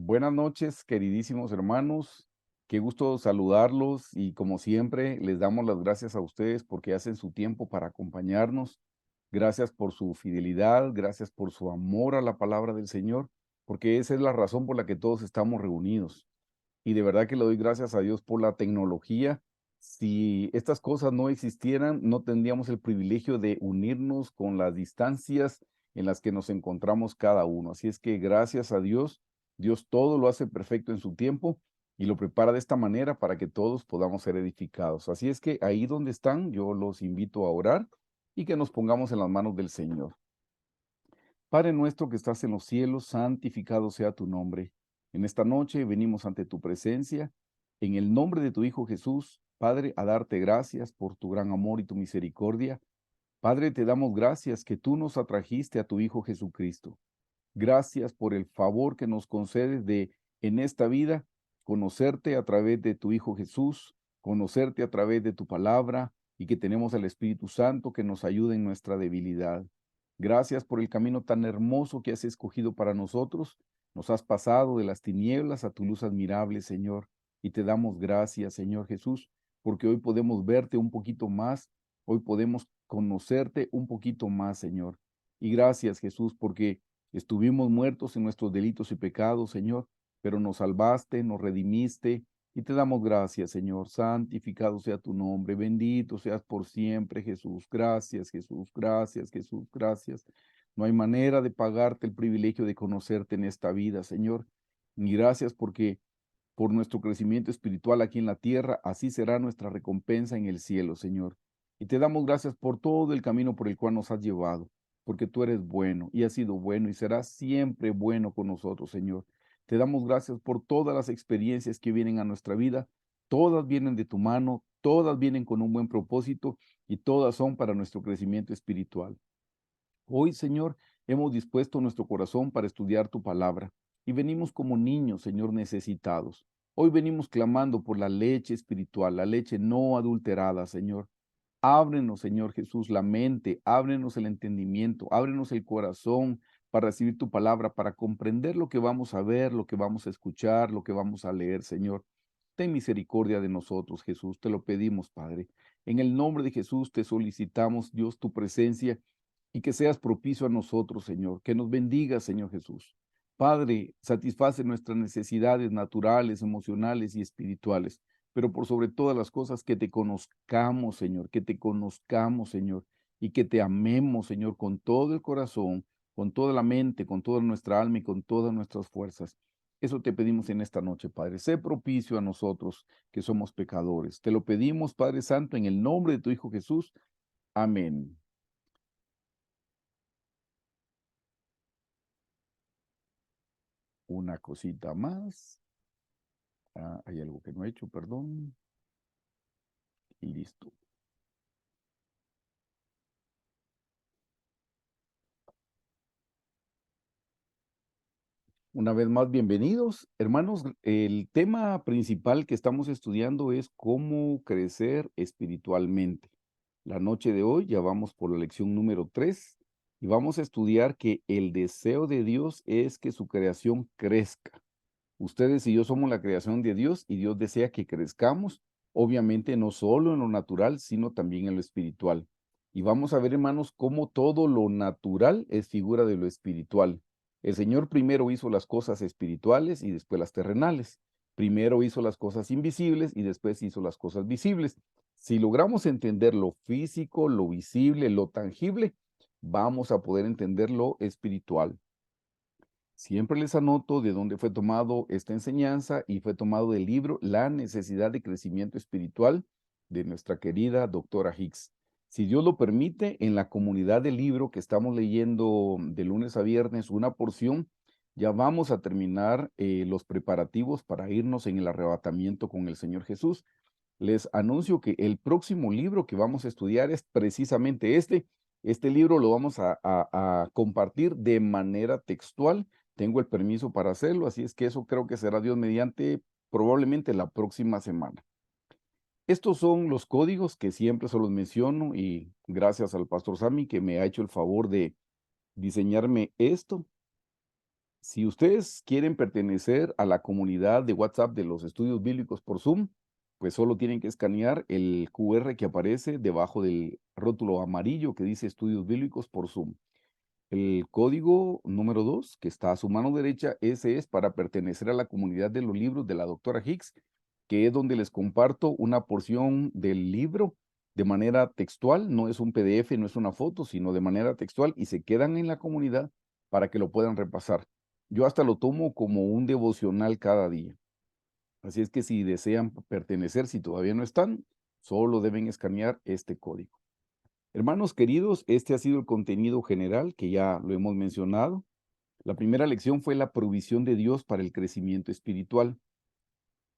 Buenas noches, queridísimos hermanos. Qué gusto saludarlos y como siempre les damos las gracias a ustedes porque hacen su tiempo para acompañarnos. Gracias por su fidelidad, gracias por su amor a la palabra del Señor, porque esa es la razón por la que todos estamos reunidos. Y de verdad que le doy gracias a Dios por la tecnología. Si estas cosas no existieran, no tendríamos el privilegio de unirnos con las distancias en las que nos encontramos cada uno. Así es que gracias a Dios, Dios todo lo hace perfecto en su tiempo y lo prepara de esta manera para que todos podamos ser edificados. Así es que ahí donde están, yo los invito a orar y que nos pongamos en las manos del Señor. Padre nuestro que estás en los cielos, santificado sea tu nombre. En esta noche venimos ante tu presencia, en el nombre de tu Hijo Jesús, Padre, a darte gracias por tu gran amor y tu misericordia. Padre, te damos gracias que tú nos atrajiste a tu Hijo Jesucristo. Gracias por el favor que nos concedes de en esta vida conocerte a través de tu Hijo Jesús, conocerte a través de tu palabra y que tenemos al Espíritu Santo que nos ayude en nuestra debilidad. Gracias por el camino tan hermoso que has escogido para nosotros. Nos has pasado de las tinieblas a tu luz admirable, Señor, y te damos gracias, Señor Jesús, porque hoy podemos verte un poquito más, hoy podemos conocerte un poquito más, Señor. Y gracias, Jesús, porque estuvimos muertos en nuestros delitos y pecados, Señor, pero nos salvaste, nos redimiste y te damos gracias, Señor. Santificado sea tu nombre, bendito seas por siempre, Jesús. Gracias, Jesús. Gracias, Jesús. Gracias. No hay manera de pagarte el privilegio de conocerte en esta vida, Señor. Y gracias porque por nuestro crecimiento espiritual aquí en la tierra, así será nuestra recompensa en el cielo, Señor. Y te damos gracias por todo el camino por el cual nos has llevado, porque tú eres bueno y has sido bueno y serás siempre bueno con nosotros, Señor. Te damos gracias por todas las experiencias que vienen a nuestra vida. Todas vienen de tu mano, todas vienen con un buen propósito y todas son para nuestro crecimiento espiritual. Hoy, Señor, hemos dispuesto nuestro corazón para estudiar tu palabra y venimos como niños, Señor, necesitados. Hoy venimos clamando por la leche espiritual, la leche no adulterada, Señor. Ábrenos, Señor Jesús, la mente, ábrenos el entendimiento, ábrenos el corazón para recibir tu palabra, para comprender lo que vamos a ver, lo que vamos a escuchar, lo que vamos a leer, Señor. Ten misericordia de nosotros, Jesús, te lo pedimos, Padre. En el nombre de Jesús te solicitamos, Dios, tu presencia y que seas propicio a nosotros, Señor. Que nos bendiga, Señor Jesús. Padre, satisface nuestras necesidades naturales, emocionales y espirituales, pero por sobre todas las cosas que te conozcamos, Señor, que te conozcamos, Señor, y que te amemos, Señor, con todo el corazón, con toda la mente, con toda nuestra alma y con todas nuestras fuerzas. Eso te pedimos en esta noche, Padre. Sé propicio a nosotros que somos pecadores. Te lo pedimos, Padre Santo, en el nombre de tu Hijo Jesús. Amén. Una cosita más. Hay algo que no he hecho, perdón. Y listo. Una vez más, bienvenidos. Hermanos, el tema principal que estamos estudiando es cómo crecer espiritualmente. La noche de hoy ya vamos por la lección número 3 y vamos a estudiar que el deseo de Dios es que su creación crezca. Ustedes y yo somos la creación de Dios y Dios desea que crezcamos, obviamente no solo en lo natural, sino también en lo espiritual. Y vamos a ver, hermanos, cómo todo lo natural es figura de lo espiritual. El Señor primero hizo las cosas espirituales y después las terrenales. Primero hizo las cosas invisibles y después hizo las cosas visibles. Si logramos entender lo físico, lo visible, lo tangible, vamos a poder entender lo espiritual. Siempre les anoto de dónde fue tomado esta enseñanza y fue tomado del libro La necesidad de crecimiento espiritual de nuestra querida doctora Hicks. Si Dios lo permite, en la comunidad del libro que estamos leyendo de lunes a viernes, una porción, ya vamos a terminar los preparativos para irnos en el arrebatamiento con el Señor Jesús. Les anuncio que el próximo libro que vamos a estudiar es precisamente este. Este libro lo vamos a compartir de manera textual. Tengo el permiso para hacerlo, así es que eso creo que será Dios mediante probablemente la próxima semana. Estos son los códigos que siempre se los menciono y gracias al pastor Sammy que me ha hecho el favor de diseñarme esto. Si ustedes quieren pertenecer a la comunidad de WhatsApp de los estudios bíblicos por Zoom, pues solo tienen que escanear el QR que aparece debajo del rótulo amarillo que dice estudios bíblicos por Zoom. El código número 2, que está a su mano derecha, ese es para pertenecer a la comunidad de los libros de la doctora Hicks, que es donde les comparto una porción del libro de manera textual, no es un PDF, no es una foto, sino de manera textual y se quedan en la comunidad para que lo puedan repasar. Yo hasta lo tomo como un devocional cada día. Así es que si desean pertenecer, si todavía no están, solo deben escanear este código. Hermanos queridos, este ha sido el contenido general que ya lo hemos mencionado. La primera lección fue la provisión de Dios para el crecimiento espiritual.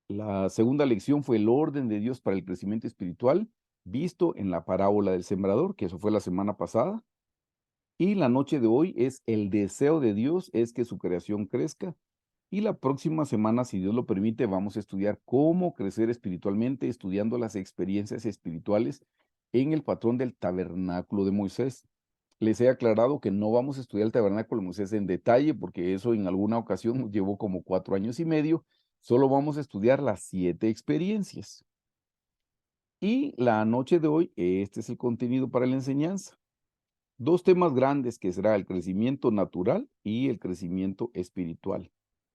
La segunda lección fue el orden de Dios para el crecimiento espiritual, visto en la parábola del sembrador, que eso fue la semana pasada. Y la noche de hoy es el deseo de Dios, es que su creación crezca. Y la próxima semana, si Dios lo permite, vamos a estudiar cómo crecer espiritualmente, estudiando las experiencias espirituales en el patrón del tabernáculo de Moisés. Les he aclarado que no vamos a estudiar el tabernáculo de Moisés en detalle, porque eso en alguna ocasión nos llevó como 4 años y medio. Solo vamos a estudiar las 7 experiencias. Y la noche de hoy, este es el contenido para la enseñanza. 2 temas grandes que será el crecimiento natural y el crecimiento espiritual.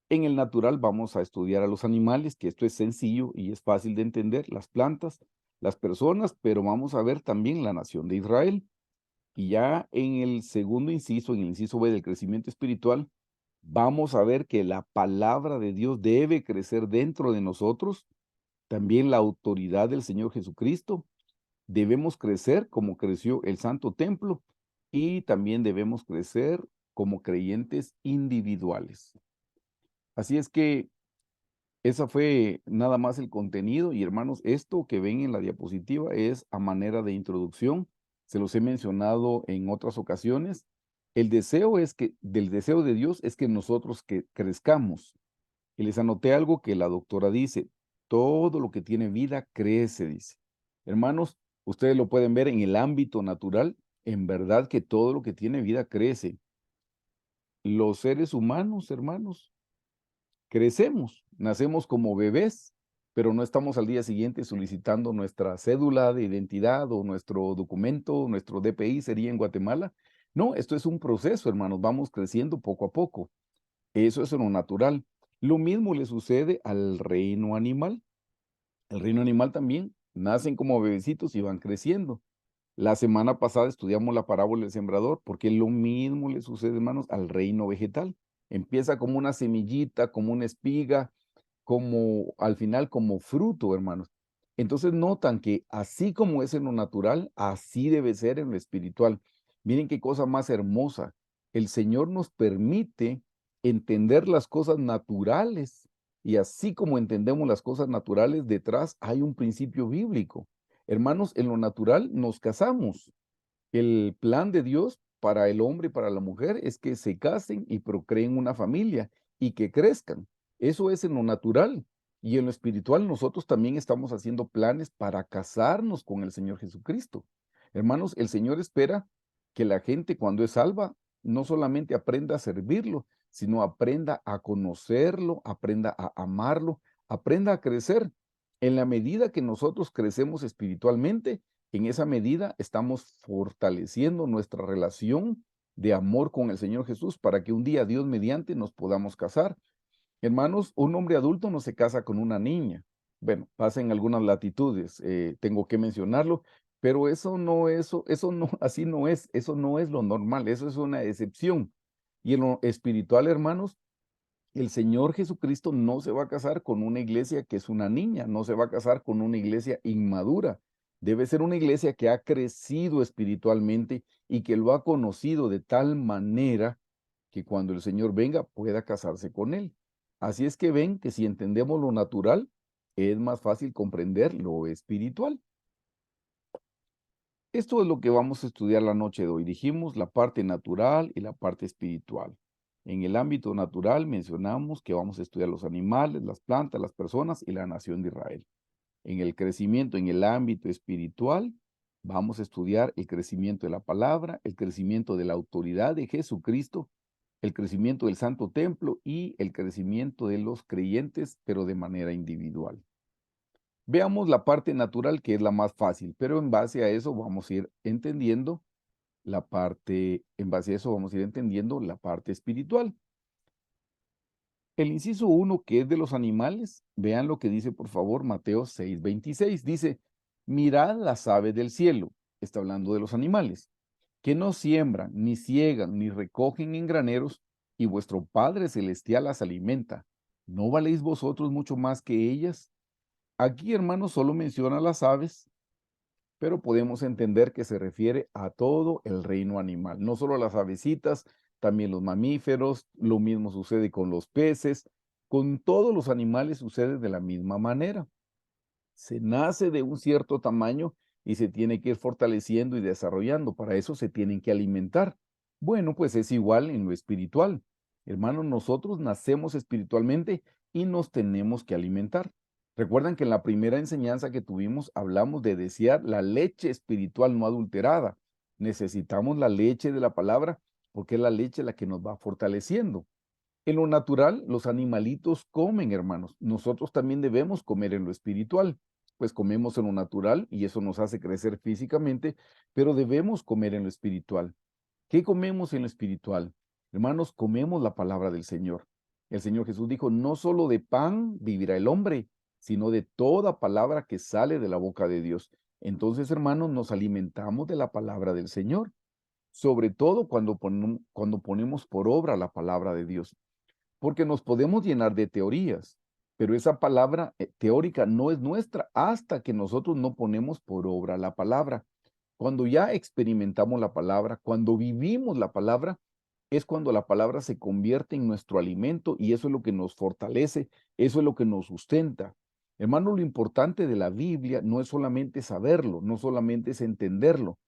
En el natural vamos a estudiar a los animales, que esto es sencillo y es fácil de entender, las plantas, las personas, pero vamos a ver también la nación de Israel. Y ya en el segundo inciso, en el inciso B del crecimiento espiritual, vamos a ver que la palabra de Dios debe crecer dentro de nosotros, también la autoridad del Señor Jesucristo. Debemos crecer como creció el Santo Templo y también debemos crecer como creyentes individuales. Así es que esa fue nada más el contenido y hermanos, esto que ven en la diapositiva es a manera de introducción. Se los he mencionado en otras ocasiones. El deseo es que, del deseo de Dios es que nosotros que crezcamos. Y les anoté algo que la doctora dice, todo lo que tiene vida crece, dice. Hermanos, ustedes lo pueden ver en el ámbito natural, en verdad que todo lo que tiene vida crece. Los seres humanos, hermanos, crecemos, nacemos como bebés, pero no estamos al día siguiente solicitando nuestra cédula de identidad o nuestro documento, nuestro DPI sería en Guatemala. No, esto es un proceso, hermanos, vamos creciendo poco a poco. Eso es lo natural. Lo mismo le sucede al reino animal. El reino animal también nacen como bebecitos y van creciendo. La semana pasada estudiamos la parábola del sembrador, porque lo mismo le sucede, hermanos, al reino vegetal. Empieza como una semillita, como una espiga, como al final como fruto, hermanos. Entonces notan que así como es en lo natural, así debe ser en lo espiritual. Miren qué cosa más hermosa. El Señor nos permite entender las cosas naturales y así como entendemos las cosas naturales, detrás hay un principio bíblico. Hermanos, en lo natural nos casamos. El plan de Dios para el hombre y para la mujer es que se casen y procreen una familia y que crezcan. Eso es en lo natural. Y en lo espiritual nosotros también estamos haciendo planes para casarnos con el Señor Jesucristo. Hermanos, el Señor espera que la gente cuando es salva no solamente aprenda a servirlo, sino aprenda a conocerlo, aprenda a amarlo, aprenda a crecer. En la medida que nosotros crecemos espiritualmente, en esa medida estamos fortaleciendo nuestra relación de amor con el Señor Jesús para que un día Dios mediante nos podamos casar. Hermanos, un hombre adulto no se casa con una niña. Bueno, pasa en algunas latitudes, tengo que mencionarlo, pero eso no, así no es, eso no es lo normal, eso es una excepción. Y en lo espiritual, hermanos, el Señor Jesucristo no se va a casar con una iglesia que es una niña, no se va a casar con una iglesia inmadura. Debe ser una iglesia que ha crecido espiritualmente y que lo ha conocido de tal manera que cuando el Señor venga pueda casarse con él. Así es que ven que si entendemos lo natural, es más fácil comprender lo espiritual. Esto es lo que vamos a estudiar la noche de hoy. Dijimos la parte natural y la parte espiritual. En el ámbito natural mencionamos que vamos a estudiar los animales, las plantas, las personas y la nación de Israel. En el crecimiento, en el ámbito espiritual, vamos a estudiar el crecimiento de la palabra, el crecimiento de la autoridad de Jesucristo el crecimiento del Santo Templo y el crecimiento de los creyentes, pero de manera individual. Veamos la parte natural, que es la más fácil, pero en base a eso vamos a ir entendiendo en base a eso vamos a ir entendiendo la parte espiritual. El inciso 1, que es de los animales, vean lo que dice, por favor, Mateo 6:26. Dice, mirad las aves del cielo, está hablando de los animales, que no siembran, ni ciegan, ni recogen en graneros, y vuestro Padre Celestial las alimenta. ¿No valéis vosotros mucho más que ellas? Aquí, hermanos, solo menciona las aves, pero podemos entender que se refiere a todo el reino animal, no solo las avecitas, también los mamíferos, lo mismo sucede con los peces, con todos los animales sucede de la misma manera. Se nace de un cierto tamaño y se tiene que ir fortaleciendo y desarrollando, para eso se tienen que alimentar. Bueno, pues es igual en lo espiritual. Hermanos, nosotros nacemos espiritualmente y nos tenemos que alimentar. Recuerdan que en la primera enseñanza que tuvimos hablamos de desear la leche espiritual no adulterada. Necesitamos la leche de la palabra porque es la leche la que nos va fortaleciendo. En lo natural, los animalitos comen, hermanos. Nosotros también debemos comer en lo espiritual, pues comemos en lo natural y eso nos hace crecer físicamente, pero debemos comer en lo espiritual. ¿Qué comemos en lo espiritual? Hermanos, comemos la palabra del Señor. El Señor Jesús dijo, no solo de pan vivirá el hombre, sino de toda palabra que sale de la boca de Dios. Entonces, hermanos, nos alimentamos de la palabra del Señor, sobre todo cuando ponemos por obra la palabra de Dios, porque nos podemos llenar de teorías, pero esa palabra teórica no es nuestra hasta que nosotros no ponemos por obra la palabra. Cuando ya experimentamos la palabra, cuando vivimos la palabra, es cuando la palabra se convierte en nuestro alimento y eso es lo que nos fortalece, eso es lo que nos sustenta. Hermano, lo importante de la Biblia no es solamente saberlo, no solamente es entenderlo.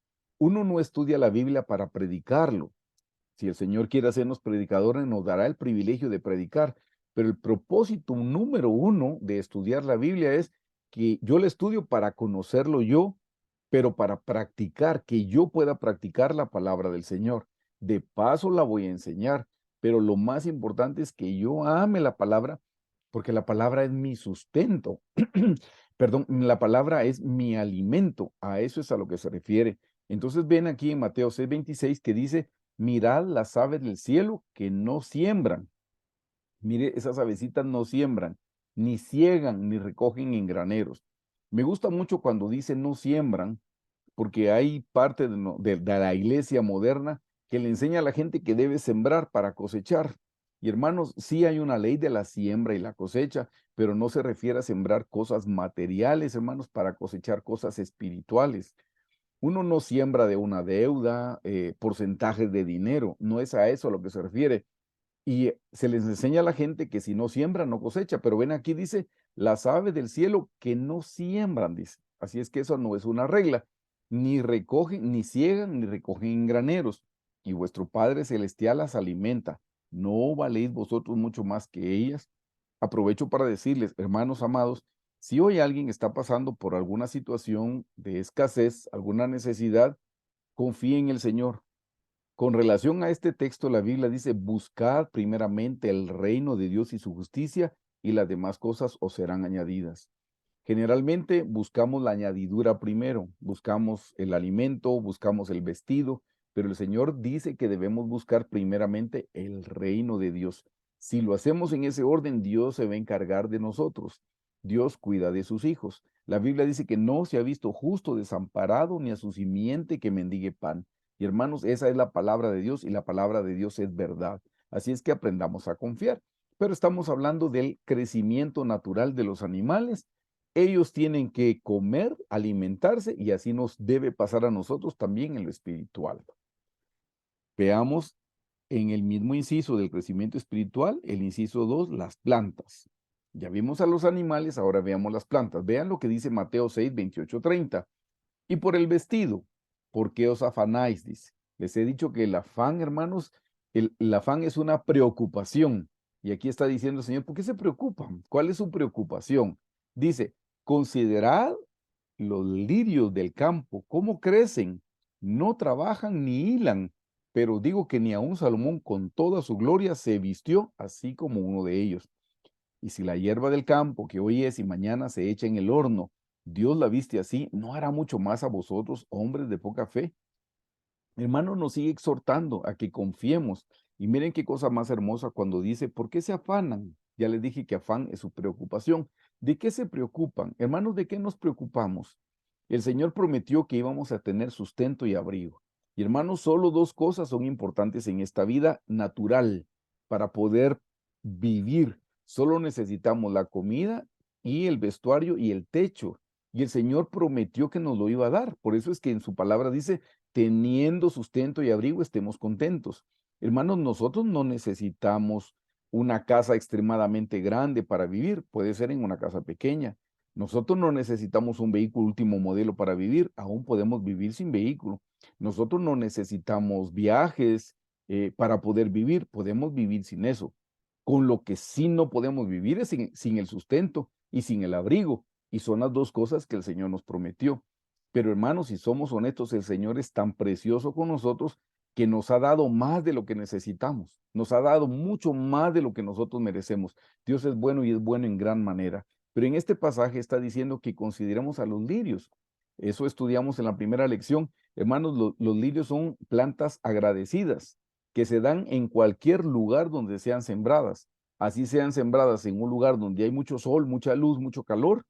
Uno no estudia la Biblia para predicarlo. Si el Señor quiere hacernos predicadores, nos dará el privilegio de predicar. Pero el propósito número uno de estudiar la Biblia es que yo la estudio para conocerlo yo, pero para practicar, que yo pueda practicar la palabra del Señor. De paso la voy a enseñar, pero lo más importante es que yo ame la palabra, porque la palabra es mi sustento. Perdón, la palabra es mi alimento. A eso es a lo que se refiere. Entonces ven aquí en Mateo 6:26 que dice, mirad las aves del cielo que no siembran. Mire, esas avecitas no siembran, ni ciegan, ni recogen en graneros. Me gusta mucho cuando dice no siembran, porque hay parte de la iglesia moderna que le enseña a la gente que debe sembrar para cosechar. Y hermanos, sí hay una ley de la siembra y la cosecha, pero no se refiere a sembrar cosas materiales, hermanos, para cosechar cosas espirituales. Uno no siembra de una deuda, porcentajes de dinero, no es a eso a lo que se refiere. Y se les enseña a la gente que si no siembra, no cosecha, pero ven aquí dice, las aves del cielo que no siembran, dice. Así es que eso no es una regla, ni recogen, ni ciegan, ni recogen en graneros, y vuestro Padre Celestial las alimenta. ¿No valéis vosotros mucho más que ellas? Aprovecho para decirles, hermanos amados, si hoy alguien está pasando por alguna situación de escasez, alguna necesidad, confíe en el Señor. Con relación a este texto, la Biblia dice, buscad primeramente el reino de Dios y su justicia, y las demás cosas os serán añadidas. Generalmente buscamos la añadidura primero, buscamos el alimento, buscamos el vestido, pero el Señor dice que debemos buscar primeramente el reino de Dios. Si lo hacemos en ese orden, Dios se va a encargar de nosotros. Dios cuida de sus hijos. La Biblia dice que no se ha visto justo desamparado ni a su simiente que mendigue pan. Y hermanos, esa es la palabra de Dios y la palabra de Dios es verdad. Así es que aprendamos a confiar. Pero estamos hablando del crecimiento natural de los animales. Ellos tienen que comer, alimentarse y así nos debe pasar a nosotros también en lo espiritual. Veamos en el mismo inciso del crecimiento espiritual, el inciso 2, las plantas. Ya vimos a los animales, ahora veamos las plantas. Vean lo que dice Mateo 6, 28, 30. Y por el vestido, ¿por qué os afanáis? Dice. Les he dicho que el afán, hermanos, el afán es una preocupación. Y aquí está diciendo el Señor, ¿por qué se preocupan? ¿Cuál es su preocupación? Dice, considerad los lirios del campo, cómo crecen, no trabajan ni hilan. pero digo que ni aun Salomón con toda su gloria se vistió así como uno de ellos. Y si la hierba del campo, que hoy es y mañana se echa en el horno, Dios la viste así, ¿no hará mucho más a vosotros, hombres de poca fe? Hermano, nos sigue exhortando a que confiemos. Y miren qué cosa más hermosa cuando dice, ¿por qué se afanan? Ya les dije que afán es su preocupación. ¿De qué se preocupan? Hermanos, ¿de qué nos preocupamos? El Señor prometió que íbamos a tener sustento y abrigo. Y hermanos, solo dos cosas son importantes en esta vida natural para poder vivir. Solo necesitamos la comida y el vestuario y el techo. Y el Señor prometió que nos lo iba a dar. Por eso es que en su palabra dice, teniendo sustento y abrigo, estemos contentos. Hermanos, nosotros no necesitamos una casa extremadamente grande para vivir, puede ser en una casa pequeña. Nosotros no necesitamos un vehículo último modelo para vivir, aún podemos vivir sin vehículo. Nosotros no necesitamos viajes para poder vivir, podemos vivir sin eso. Con lo que sí no podemos vivir es sin el sustento y sin el abrigo, y son las dos cosas que el Señor nos prometió. Pero hermanos, si somos honestos, el Señor es tan precioso con nosotros que nos ha dado más de lo que necesitamos, nos ha dado mucho más de lo que nosotros merecemos. Dios es bueno y es bueno en gran manera. Pero en este pasaje está diciendo que consideremos a los lirios. Eso estudiamos en la primera lección. Hermanos, los lirios son plantas agradecidas que se dan en cualquier lugar donde sean sembradas. Así sean sembradas en un lugar donde hay mucho sol, mucha luz, mucho calor,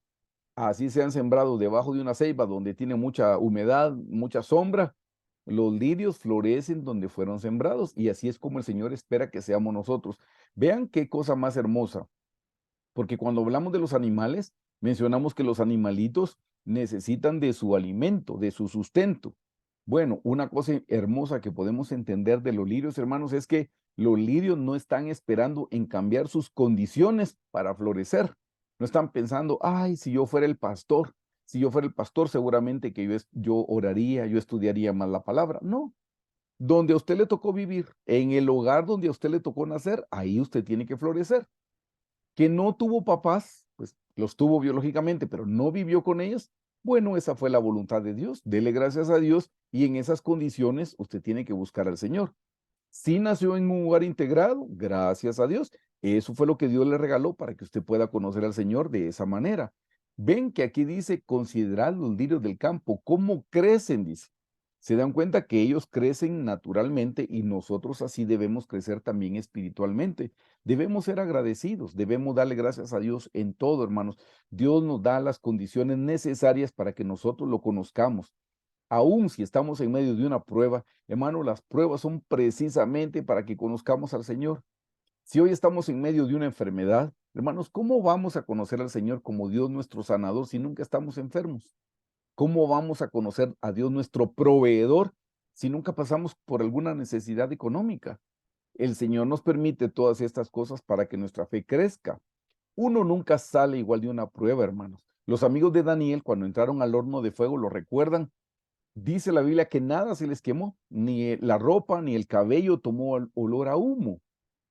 así sean sembrados debajo de una ceiba donde tiene mucha humedad, mucha sombra, los lirios florecen donde fueron sembrados y así es como el Señor espera que seamos nosotros. Vean qué cosa más hermosa, porque cuando hablamos de los animales, mencionamos que los animalitos necesitan de su alimento, de su sustento. Bueno, una cosa hermosa que podemos entender de los lirios, hermanos, es que los lirios no están esperando en cambiar sus condiciones para florecer. No están pensando, ay, si yo fuera el pastor, si yo fuera el pastor, seguramente que yo oraría, yo estudiaría más la palabra. No, donde a usted le tocó vivir, en el hogar donde a usted le tocó nacer, ahí usted tiene que florecer. Que no tuvo papás, pues los tuvo biológicamente, pero no vivió con ellos. Bueno, esa fue la voluntad de Dios. Dele gracias a Dios y en esas condiciones usted tiene que buscar al Señor. Si nació en un lugar integrado, gracias a Dios. Eso fue lo que Dios le regaló para que usted pueda conocer al Señor de esa manera. Ven que aquí dice, considerad los lirios del campo, cómo crecen, dice. Se dan cuenta que ellos crecen naturalmente y nosotros así debemos crecer también espiritualmente. Debemos ser agradecidos, debemos darle gracias a Dios en todo, hermanos. Dios nos da las condiciones necesarias para que nosotros lo conozcamos. Aún si estamos en medio de una prueba, hermano, las pruebas son precisamente para que conozcamos al Señor. Si hoy estamos en medio de una enfermedad, hermanos, ¿cómo vamos a conocer al Señor como Dios nuestro sanador si nunca estamos enfermos? ¿Cómo vamos a conocer a Dios nuestro proveedor si nunca pasamos por alguna necesidad económica? El Señor nos permite todas estas cosas para que nuestra fe crezca. Uno nunca sale igual de una prueba, hermanos. Los amigos de Daniel, cuando entraron al horno de fuego, lo recuerdan. Dice la Biblia que nada se les quemó, ni la ropa, ni el cabello tomó olor a humo.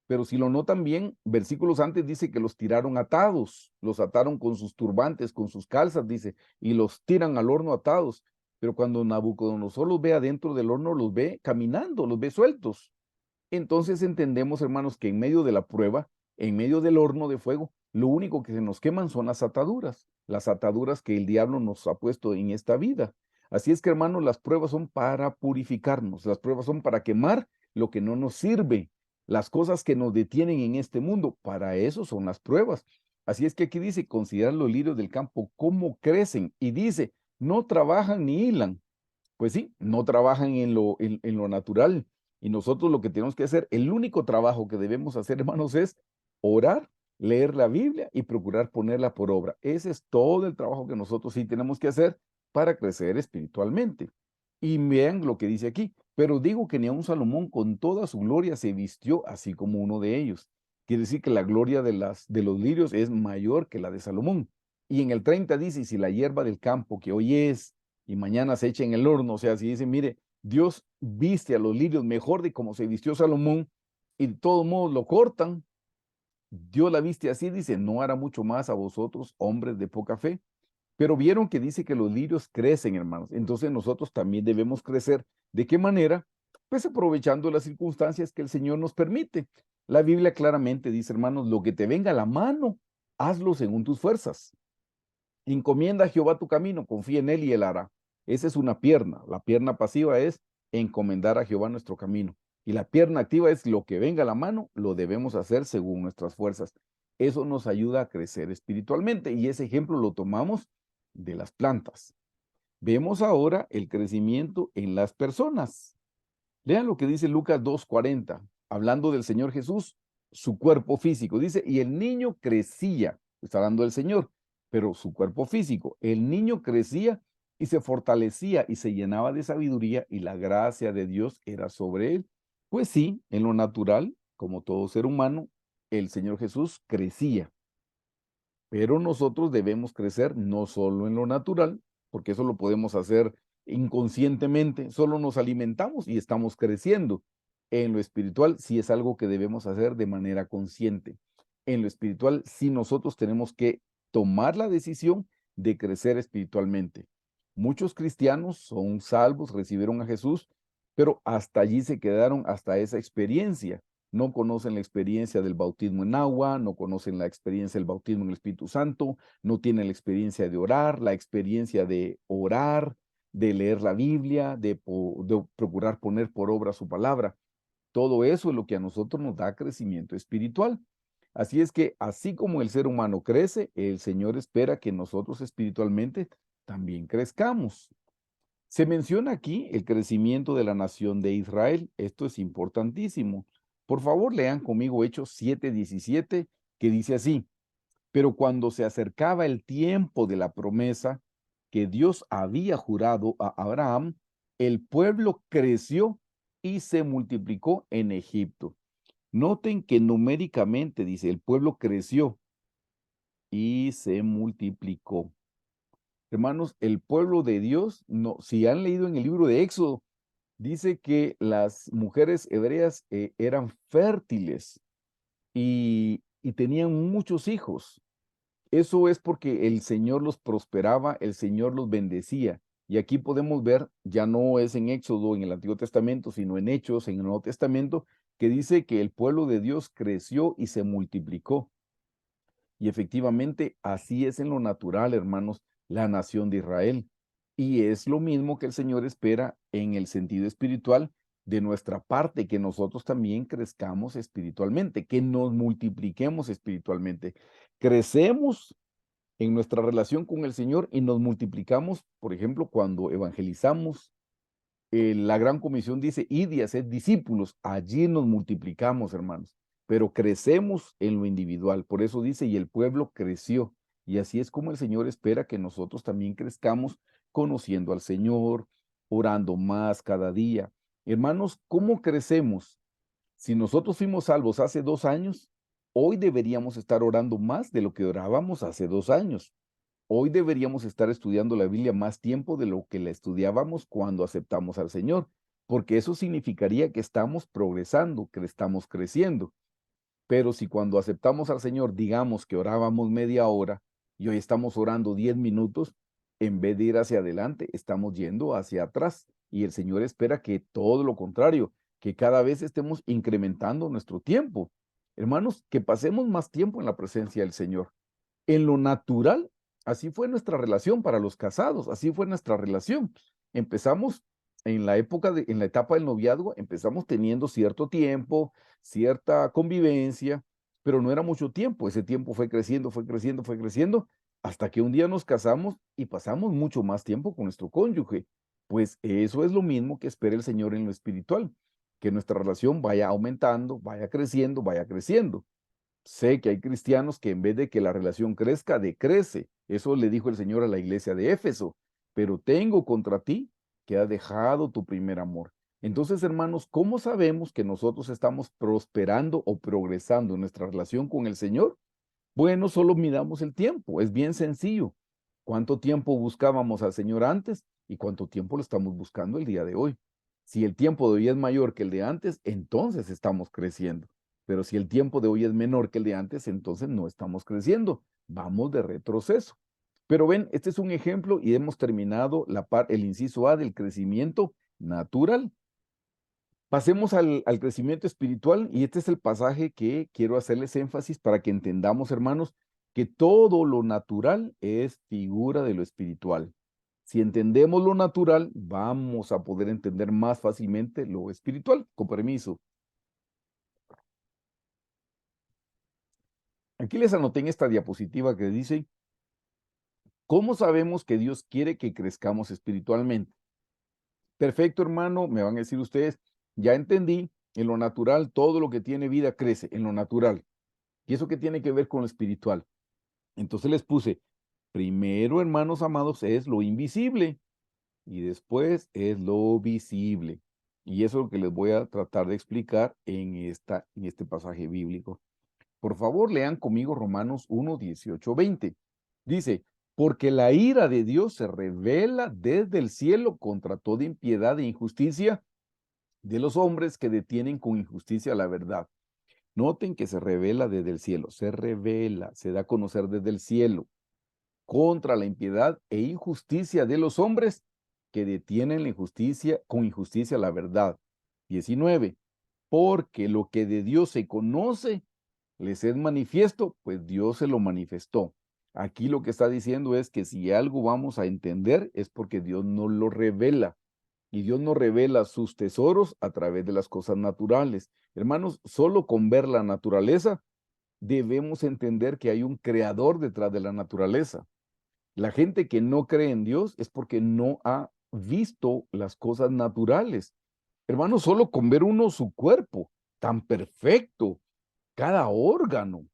Pero si lo notan bien, versículos antes dice que los tiraron atados, los ataron con sus turbantes, con sus calzas, dice, y los tiran al horno atados. Pero cuando Nabucodonosor los ve adentro del horno, los ve caminando, los ve sueltos. Entonces entendemos, hermanos, que en medio de la prueba, en medio del horno de fuego, lo único que se nos queman son las ataduras que el diablo nos ha puesto en esta vida. Así es que, hermanos, las pruebas son para purificarnos, las pruebas son para quemar lo que no nos sirve, las cosas que nos detienen en este mundo, para eso son las pruebas. Así es que aquí dice, considerar los lirios del campo, cómo crecen, y dice, no trabajan ni hilan. Pues sí, no trabajan en lo natural. Y nosotros lo que tenemos que hacer, el único trabajo que debemos hacer, hermanos, es orar, leer la Biblia y procurar ponerla por obra. Ese es todo el trabajo que nosotros sí tenemos que hacer para crecer espiritualmente. Y vean lo que dice aquí. Pero digo que ni aun Salomón con toda su gloria se vistió así como uno de ellos. Quiere decir que la gloria de los lirios es mayor que la de Salomón. Y en el 30 dice, y si la hierba del campo que hoy es y mañana se echa en el horno, o sea, si dice, mire, Dios viste a los lirios mejor de como se vistió Salomón y de todos modos lo cortan, Dios la viste así, dice, no hará mucho más a vosotros, hombres de poca fe. Pero vieron que dice que los lirios crecen, hermanos. Entonces nosotros también debemos crecer. ¿De qué manera? pues aprovechando las circunstancias que el Señor nos permite. La Biblia claramente dice, hermanos, lo que te venga a la mano, hazlo según tus fuerzas. Encomienda a Jehová tu camino, confía en él y él hará. Esa es una pierna. La pierna pasiva es encomendar a Jehová nuestro camino. Y la pierna activa es lo que venga a la mano, lo debemos hacer según nuestras fuerzas. Eso nos ayuda a crecer espiritualmente y ese ejemplo lo tomamos de las plantas. Vemos ahora el crecimiento en las personas. Lean lo que dice Lucas 2:40, hablando del Señor Jesús, su cuerpo físico. Dice, y el niño crecía, está hablando del Señor, pero su cuerpo físico, el niño crecía y se fortalecía y se llenaba de sabiduría y la gracia de Dios era sobre él. Pues sí, en lo natural, como todo ser humano, el Señor Jesús crecía. Pero nosotros debemos crecer no solo en lo natural, porque eso lo podemos hacer inconscientemente, solo nos alimentamos y estamos creciendo. En lo espiritual sí es algo que debemos hacer de manera consciente. En lo espiritual sí nosotros tenemos que tomar la decisión de crecer espiritualmente. Muchos cristianos son salvos, recibieron a Jesús, pero hasta allí se quedaron, hasta esa experiencia. No conocen la experiencia del bautismo en agua, no conocen la experiencia del bautismo en el Espíritu Santo, no tienen la experiencia de orar, la experiencia de orar, de leer la Biblia, de procurar poner por obra su palabra. Todo eso es lo que a nosotros nos da crecimiento espiritual. Así es que, así como el ser humano crece, el Señor espera que nosotros espiritualmente también crezcamos. Se menciona aquí el crecimiento de la nación de Israel. Esto es importantísimo. Por favor, lean conmigo Hechos 7:17, que dice así, pero cuando se acercaba el tiempo de la promesa que Dios había jurado a Abraham, el pueblo creció y se multiplicó en Egipto. Noten que numéricamente dice, el pueblo creció y se multiplicó. Hermanos, el pueblo de Dios, no, si han leído en el libro de Éxodo, dice que las mujeres hebreas eran fértiles y tenían muchos hijos. Eso es porque el Señor los prosperaba, el Señor los bendecía. Y aquí podemos ver, ya no es en Éxodo, en el Antiguo Testamento, sino en Hechos, en el Nuevo Testamento, que dice que el pueblo de Dios creció y se multiplicó. Y efectivamente, así es en lo natural, hermanos, la nación de Israel. Y es lo mismo que el Señor espera en el sentido espiritual de nuestra parte, que nosotros también crezcamos espiritualmente, que nos multipliquemos espiritualmente. Crecemos en nuestra relación con el Señor y nos multiplicamos, por ejemplo, cuando evangelizamos. La gran comisión dice, id y haced discípulos. Allí nos multiplicamos, hermanos, pero crecemos en lo individual. Por eso dice, y el pueblo creció. Y así es como el Señor espera que nosotros también crezcamos conociendo al Señor, orando más cada día. Hermanos, ¿cómo crecemos? Si nosotros fuimos salvos hace 2 años, hoy deberíamos estar orando más de lo que orábamos hace 2 años. Hoy deberíamos estar estudiando la Biblia más tiempo de lo que la estudiábamos cuando aceptamos al Señor, porque eso significaría que estamos progresando, que estamos creciendo. Pero si cuando aceptamos al Señor, digamos que orábamos media hora y hoy estamos orando 10 minutos, en vez de ir hacia adelante, estamos yendo hacia atrás. Y el Señor espera que todo lo contrario, que cada vez estemos incrementando nuestro tiempo. Hermanos, que pasemos más tiempo en la presencia del Señor. En lo natural, así fue nuestra relación para los casados, así fue nuestra relación. Empezamos en la época en la etapa del noviazgo, empezamos teniendo cierto tiempo, cierta convivencia, pero no era mucho tiempo. Ese tiempo fue creciendo, fue creciendo, fue creciendo, hasta que un día nos casamos y pasamos mucho más tiempo con nuestro cónyuge. Pues eso es lo mismo que espera el Señor en lo espiritual, que nuestra relación vaya aumentando, vaya creciendo, vaya creciendo. Sé que hay cristianos que en vez de que la relación crezca, decrece. Eso le dijo el Señor a la iglesia de Éfeso. Pero tengo contra ti que has dejado tu primer amor. Entonces, hermanos, ¿cómo sabemos que nosotros estamos prosperando o progresando en nuestra relación con el Señor? Bueno, solo midamos el tiempo. Es bien sencillo. ¿Cuánto tiempo buscábamos al Señor antes y cuánto tiempo lo estamos buscando el día de hoy? Si el tiempo de hoy es mayor que el de antes, entonces estamos creciendo. Pero si el tiempo de hoy es menor que el de antes, entonces no estamos creciendo. Vamos de retroceso. Pero ven, este es un ejemplo y hemos terminado el inciso A del crecimiento natural. Pasemos al crecimiento espiritual y este es el pasaje que quiero hacerles énfasis para que entendamos, hermanos, que todo lo natural es figura de lo espiritual. Si entendemos lo natural, vamos a poder entender más fácilmente lo espiritual. Con permiso. Aquí les anoté en esta diapositiva que dice, ¿cómo sabemos que Dios quiere que crezcamos espiritualmente? Perfecto, hermano, me van a decir ustedes, ya entendí, en lo natural, todo lo que tiene vida crece, en lo natural. ¿Y eso qué tiene que ver con lo espiritual? Entonces les puse, primero, hermanos amados, es lo invisible y después es lo visible. Y eso es lo que les voy a tratar de explicar en este pasaje bíblico. Por favor, lean conmigo Romanos 1, 18, 20. Dice, porque la ira de Dios se revela desde el cielo contra toda impiedad e injusticia de los hombres que detienen con injusticia la verdad. Noten que se revela desde el cielo, se revela, se da a conocer desde el cielo contra la impiedad e injusticia de los hombres que detienen la injusticia, con injusticia la verdad. 19. Porque lo que de Dios se conoce les es manifiesto, pues Dios se lo manifestó. Aquí lo que está diciendo es que si algo vamos a entender es porque Dios nos lo revela. Y Dios nos revela sus tesoros a través de las cosas naturales. Hermanos, solo con ver la naturaleza debemos entender que hay un creador detrás de la naturaleza. La gente que no cree en Dios es porque no ha visto las cosas naturales. Hermanos, solo con ver uno su cuerpo tan perfecto, cada órgano,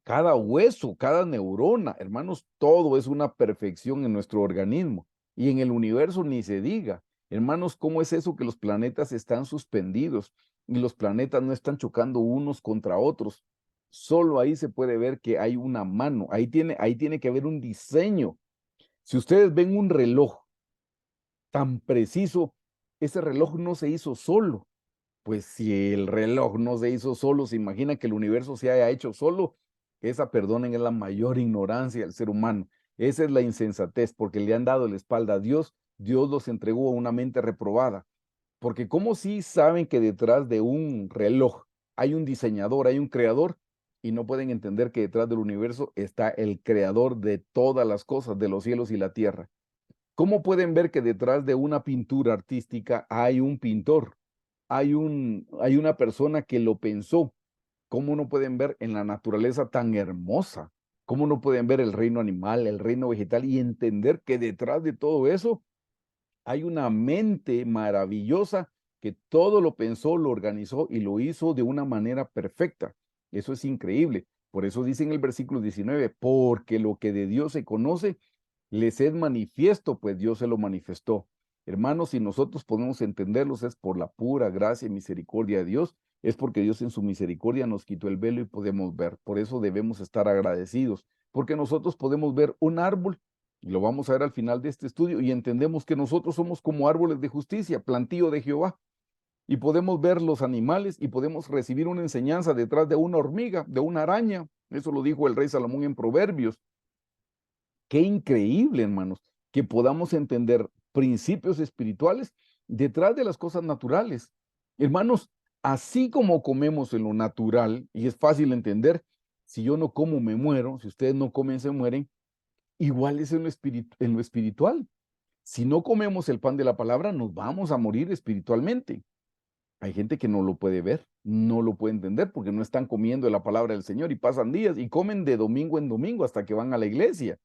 cada hueso, cada neurona, hermanos, todo es una perfección en nuestro organismo y en el universo ni se diga. Hermanos, ¿cómo es eso que los planetas están suspendidos y los planetas no están chocando unos contra otros? Solo ahí se puede ver que hay una mano, ahí tiene que haber un diseño. Si ustedes ven un reloj tan preciso, ese reloj no se hizo solo. Pues si el reloj no se hizo solo, se imagina que el universo se haya hecho solo. Esa, perdonen, es la mayor ignorancia del ser humano. Esa es la insensatez, porque le han dado la espalda a Dios. Dios los entregó a una mente reprobada. Porque como si saben que detrás de un reloj hay un diseñador, hay un creador, y no pueden entender que detrás del universo está el creador de todas las cosas, de los cielos y la tierra. ¿Cómo pueden ver que detrás de una pintura artística hay un pintor? Hay una persona que lo pensó. ¿Cómo no pueden ver en la naturaleza tan hermosa? ¿Cómo no pueden ver el reino animal, el reino vegetal y entender que detrás de todo eso hay una mente maravillosa que todo lo pensó, lo organizó y lo hizo de una manera perfecta? Eso es increíble. Por eso dice en el versículo 19, porque lo que de Dios se conoce les es manifiesto, pues Dios se lo manifestó. Hermanos, si nosotros podemos entenderlos es por la pura gracia y misericordia de Dios, es porque Dios en su misericordia nos quitó el velo y podemos ver. Por eso debemos estar agradecidos, porque nosotros podemos ver un árbol, y lo vamos a ver al final de este estudio, y entendemos que nosotros somos como árboles de justicia, plantío de Jehová, y podemos ver los animales y podemos recibir una enseñanza detrás de una hormiga, de una araña. Eso lo dijo el rey Salomón en Proverbios. Qué increíble, hermanos, que podamos entender principios espirituales detrás de las cosas naturales. Hermanos, así como comemos en lo natural, y es fácil entender, si yo no como me muero, si ustedes no comen se mueren, igual es en lo espiritual. Si no comemos el pan de la palabra, nos vamos a morir espiritualmente. Hay gente que no lo puede ver, no lo puede entender porque no están comiendo la palabra del Señor y pasan días y comen de domingo en domingo hasta que van a la iglesia.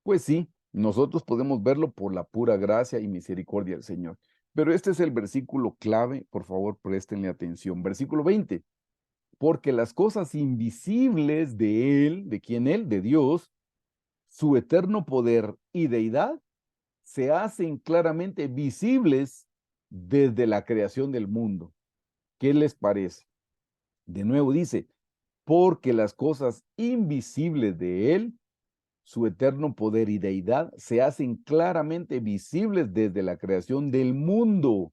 Pues sí, nosotros podemos verlo por la pura gracia y misericordia del Señor. Pero este es el versículo clave, por favor, préstenle atención. Versículo 20. Porque las cosas invisibles de Él, ¿de quién Él? De Dios, su eterno poder y deidad, se hacen claramente visibles desde la creación del mundo. ¿Qué les parece? De nuevo dice, porque las cosas invisibles de Él, su eterno poder y deidad se hacen claramente visibles desde la creación del mundo.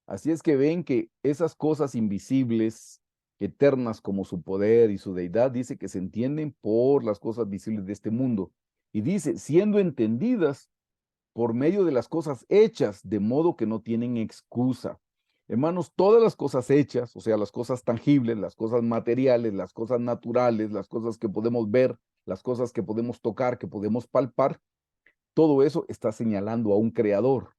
Así es que ven que esas cosas invisibles, eternas como su poder y su deidad, dice que se entienden por las cosas visibles de este mundo. Y dice, siendo entendidas por medio de las cosas hechas, de modo que no tienen excusa. Hermanos, todas las cosas hechas, o sea, las cosas tangibles, las cosas materiales, las cosas naturales, las cosas que podemos ver, las cosas que podemos tocar, que podemos palpar, todo eso está señalando a un creador.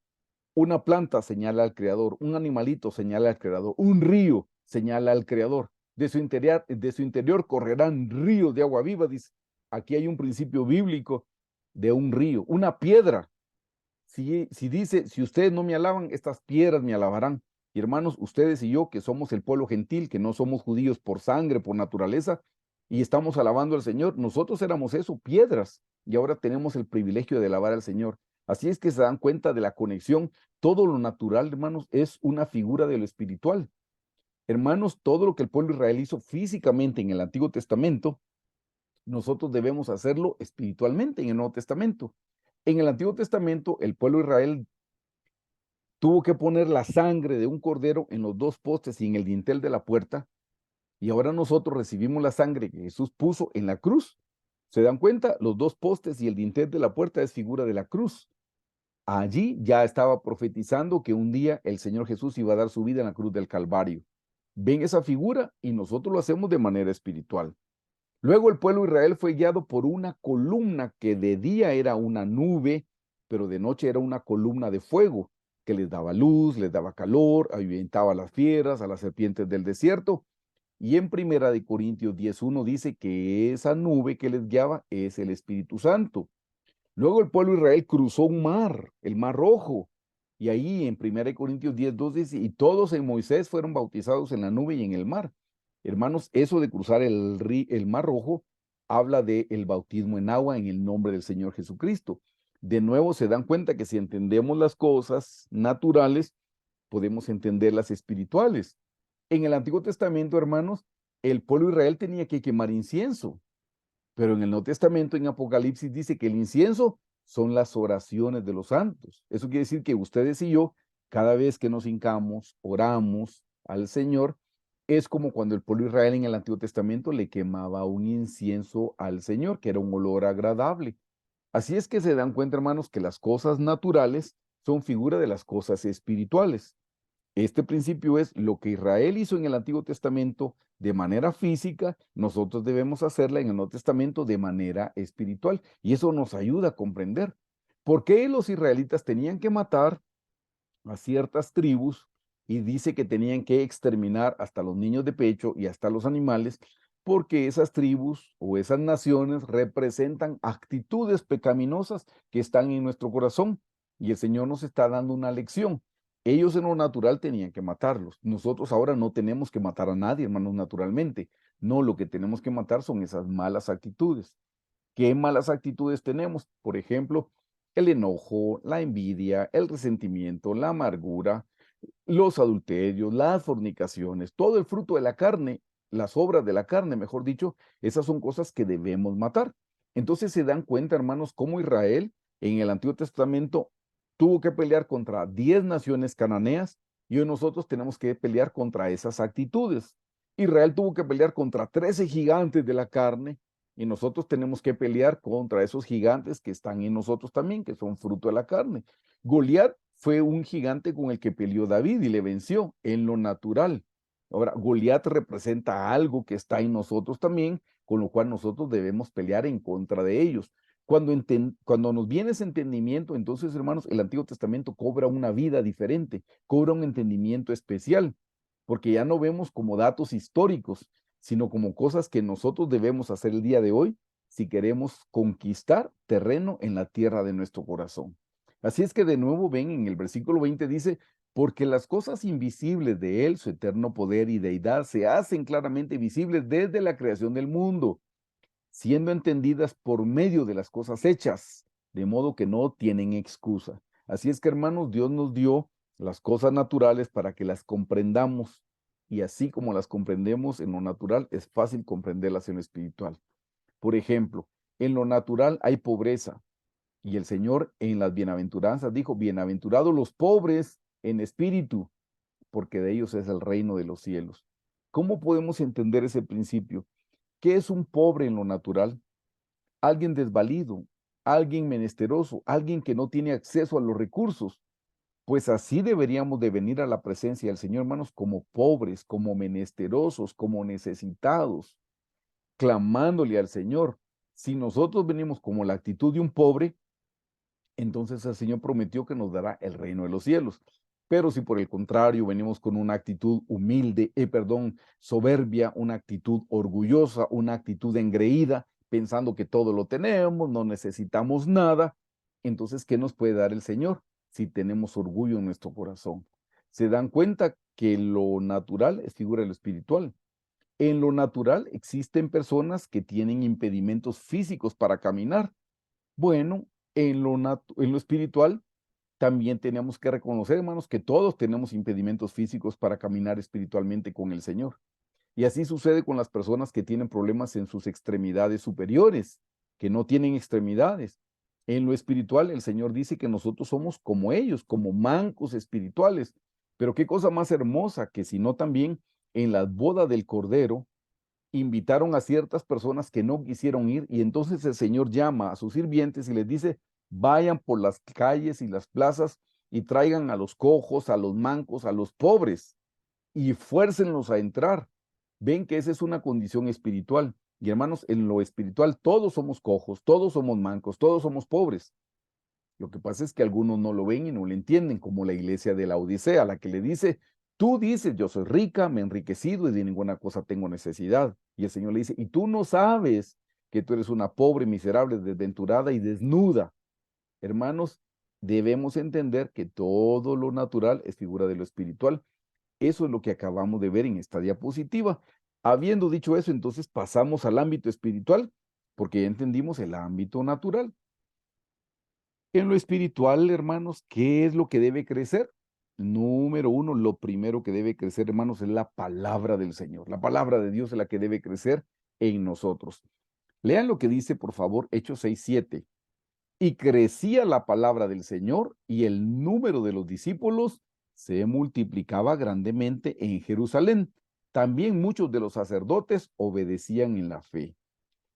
Una planta señala al creador, un animalito señala al creador, un río señala al creador. De su interior correrán ríos de agua viva, dice. Aquí hay un principio bíblico de un río, una piedra. Si dice, si ustedes no me alaban, estas piedras me alabarán. Y hermanos, ustedes y yo, que somos el pueblo gentil, que no somos judíos por sangre, por naturaleza, y estamos alabando al Señor, nosotros éramos eso, piedras, y ahora tenemos el privilegio de alabar al Señor. Así es que se dan cuenta de la conexión. Todo lo natural, hermanos, es una figura de lo espiritual. Hermanos, todo lo que el pueblo israelí hizo físicamente en el Antiguo Testamento, nosotros debemos hacerlo espiritualmente en el Nuevo Testamento. En el Antiguo Testamento, el pueblo de Israel tuvo que poner la sangre de un cordero en los dos postes y en el dintel de la puerta, y ahora nosotros recibimos la sangre que Jesús puso en la cruz. ¿Se dan cuenta? Los dos postes y el dintel de la puerta es figura de la cruz. Allí ya estaba profetizando que un día el Señor Jesús iba a dar su vida en la cruz del Calvario. Ven esa figura y nosotros lo hacemos de manera espiritual. Luego el pueblo de Israel fue guiado por una columna que de día era una nube, pero de noche era una columna de fuego que les daba luz, les daba calor, ahuyentaba a las fieras, a las serpientes del desierto. Y en Primera de Corintios 10:1 dice que esa nube que les guiaba es el Espíritu Santo. Luego el pueblo de Israel cruzó un mar, el Mar Rojo. Y ahí en 1 Corintios 10:2 dice, y todos en Moisés fueron bautizados en la nube y en el mar. Hermanos, eso de cruzar el Mar Rojo habla de el bautismo en agua en el nombre del Señor Jesucristo. De nuevo se dan cuenta que si entendemos las cosas naturales, podemos entender las espirituales. En el Antiguo Testamento, hermanos, el pueblo de Israel tenía que quemar incienso. Pero en el Nuevo Testamento, en Apocalipsis, dice que el incienso son las oraciones de los santos. Eso quiere decir que ustedes y yo, cada vez que nos hincamos, oramos al Señor, es como cuando el pueblo de Israel en el Antiguo Testamento le quemaba un incienso al Señor, que era un olor agradable. Así es que se dan cuenta, hermanos, que las cosas naturales son figura de las cosas espirituales. Este principio es lo que Israel hizo en el Antiguo Testamento de manera física, nosotros debemos hacerla en el Nuevo Testamento de manera espiritual. Y eso nos ayuda a comprender por qué los israelitas tenían que matar a ciertas tribus y dice que tenían que exterminar hasta los niños de pecho y hasta los animales, porque esas tribus o esas naciones representan actitudes pecaminosas que están en nuestro corazón. Y el Señor nos está dando una lección. Ellos en lo natural tenían que matarlos. Nosotros ahora no tenemos que matar a nadie, hermanos, naturalmente. No, lo que tenemos que matar son esas malas actitudes. ¿Qué malas actitudes tenemos? Por ejemplo, el enojo, la envidia, el resentimiento, la amargura, los adulterios, las fornicaciones, todo el fruto de la carne, las obras de la carne, mejor dicho, esas son cosas que debemos matar. Entonces se dan cuenta, hermanos, cómo Israel en el Antiguo Testamento tuvo que pelear contra 10 naciones cananeas y hoy nosotros tenemos que pelear contra esas actitudes. Israel tuvo que pelear contra 13 gigantes de la carne y nosotros tenemos que pelear contra esos gigantes que están en nosotros también, que son fruto de la carne. Goliat fue un gigante con el que peleó David y le venció en lo natural. Ahora, Goliat representa algo que está en nosotros también, con lo cual nosotros debemos pelear en contra de ellos. Cuando nos viene ese entendimiento, entonces, hermanos, el Antiguo Testamento cobra una vida diferente, cobra un entendimiento especial, porque ya no vemos como datos históricos, sino como cosas que nosotros debemos hacer el día de hoy si queremos conquistar terreno en la tierra de nuestro corazón. Así es que de nuevo ven en el versículo 20 dice, porque las cosas invisibles de Él, su eterno poder y deidad, se hacen claramente visibles desde la creación del mundo, siendo entendidas por medio de las cosas hechas, de modo que no tienen excusa. Así es que, hermanos, Dios nos dio las cosas naturales para que las comprendamos, y así como las comprendemos en lo natural, es fácil comprenderlas en lo espiritual. Por ejemplo, en lo natural hay pobreza, y el Señor en las bienaventuranzas dijo, bienaventurados los pobres en espíritu, porque de ellos es el reino de los cielos. ¿Cómo podemos entender ese principio? ¿Qué es un pobre en lo natural? Alguien desvalido, alguien menesteroso, alguien que no tiene acceso a los recursos. Pues así deberíamos de venir a la presencia del Señor, hermanos, como pobres, como menesterosos, como necesitados, clamándole al Señor. Si nosotros venimos como la actitud de un pobre, entonces el Señor prometió que nos dará el reino de los cielos. Pero si por el contrario venimos con una actitud humilde, soberbia, una actitud orgullosa, una actitud engreída, pensando que todo lo tenemos, no necesitamos nada, entonces, ¿qué nos puede dar el Señor si tenemos orgullo en nuestro corazón? Se dan cuenta que lo natural es figura de lo espiritual. En lo natural existen personas que tienen impedimentos físicos para caminar. Bueno, en lo espiritual también tenemos que reconocer, hermanos, que todos tenemos impedimentos físicos para caminar espiritualmente con el Señor. Y así sucede con las personas que tienen problemas en sus extremidades superiores, que no tienen extremidades. En lo espiritual, el Señor dice que nosotros somos como ellos, como mancos espirituales. Pero qué cosa más hermosa que si no también en las bodas del Cordero invitaron a ciertas personas que no quisieron ir y entonces el Señor llama a sus sirvientes y les dice, vayan por las calles y las plazas y traigan a los cojos, a los mancos, a los pobres y fuércenlos a entrar. Ven que esa es una condición espiritual. Y hermanos, en lo espiritual todos somos cojos, todos somos mancos, todos somos pobres. Lo que pasa es que algunos no lo ven y no lo entienden, como la iglesia de la Odisea, a la que le dice, tú dices, yo soy rica, me he enriquecido y de ninguna cosa tengo necesidad. Y el Señor le dice, y tú no sabes que tú eres una pobre, miserable, desventurada y desnuda. Hermanos, debemos entender que todo lo natural es figura de lo espiritual. Eso es lo que acabamos de ver en esta diapositiva. Habiendo dicho eso, entonces pasamos al ámbito espiritual, porque ya entendimos el ámbito natural. En lo espiritual, hermanos, ¿qué es lo que debe crecer? Número uno, lo primero que debe crecer, hermanos, es la palabra del Señor. La palabra de Dios es la que debe crecer en nosotros. Lean lo que dice, por favor, Hechos 6:7. Y crecía la palabra del Señor y el número de los discípulos se multiplicaba grandemente en Jerusalén. También muchos de los sacerdotes obedecían en la fe.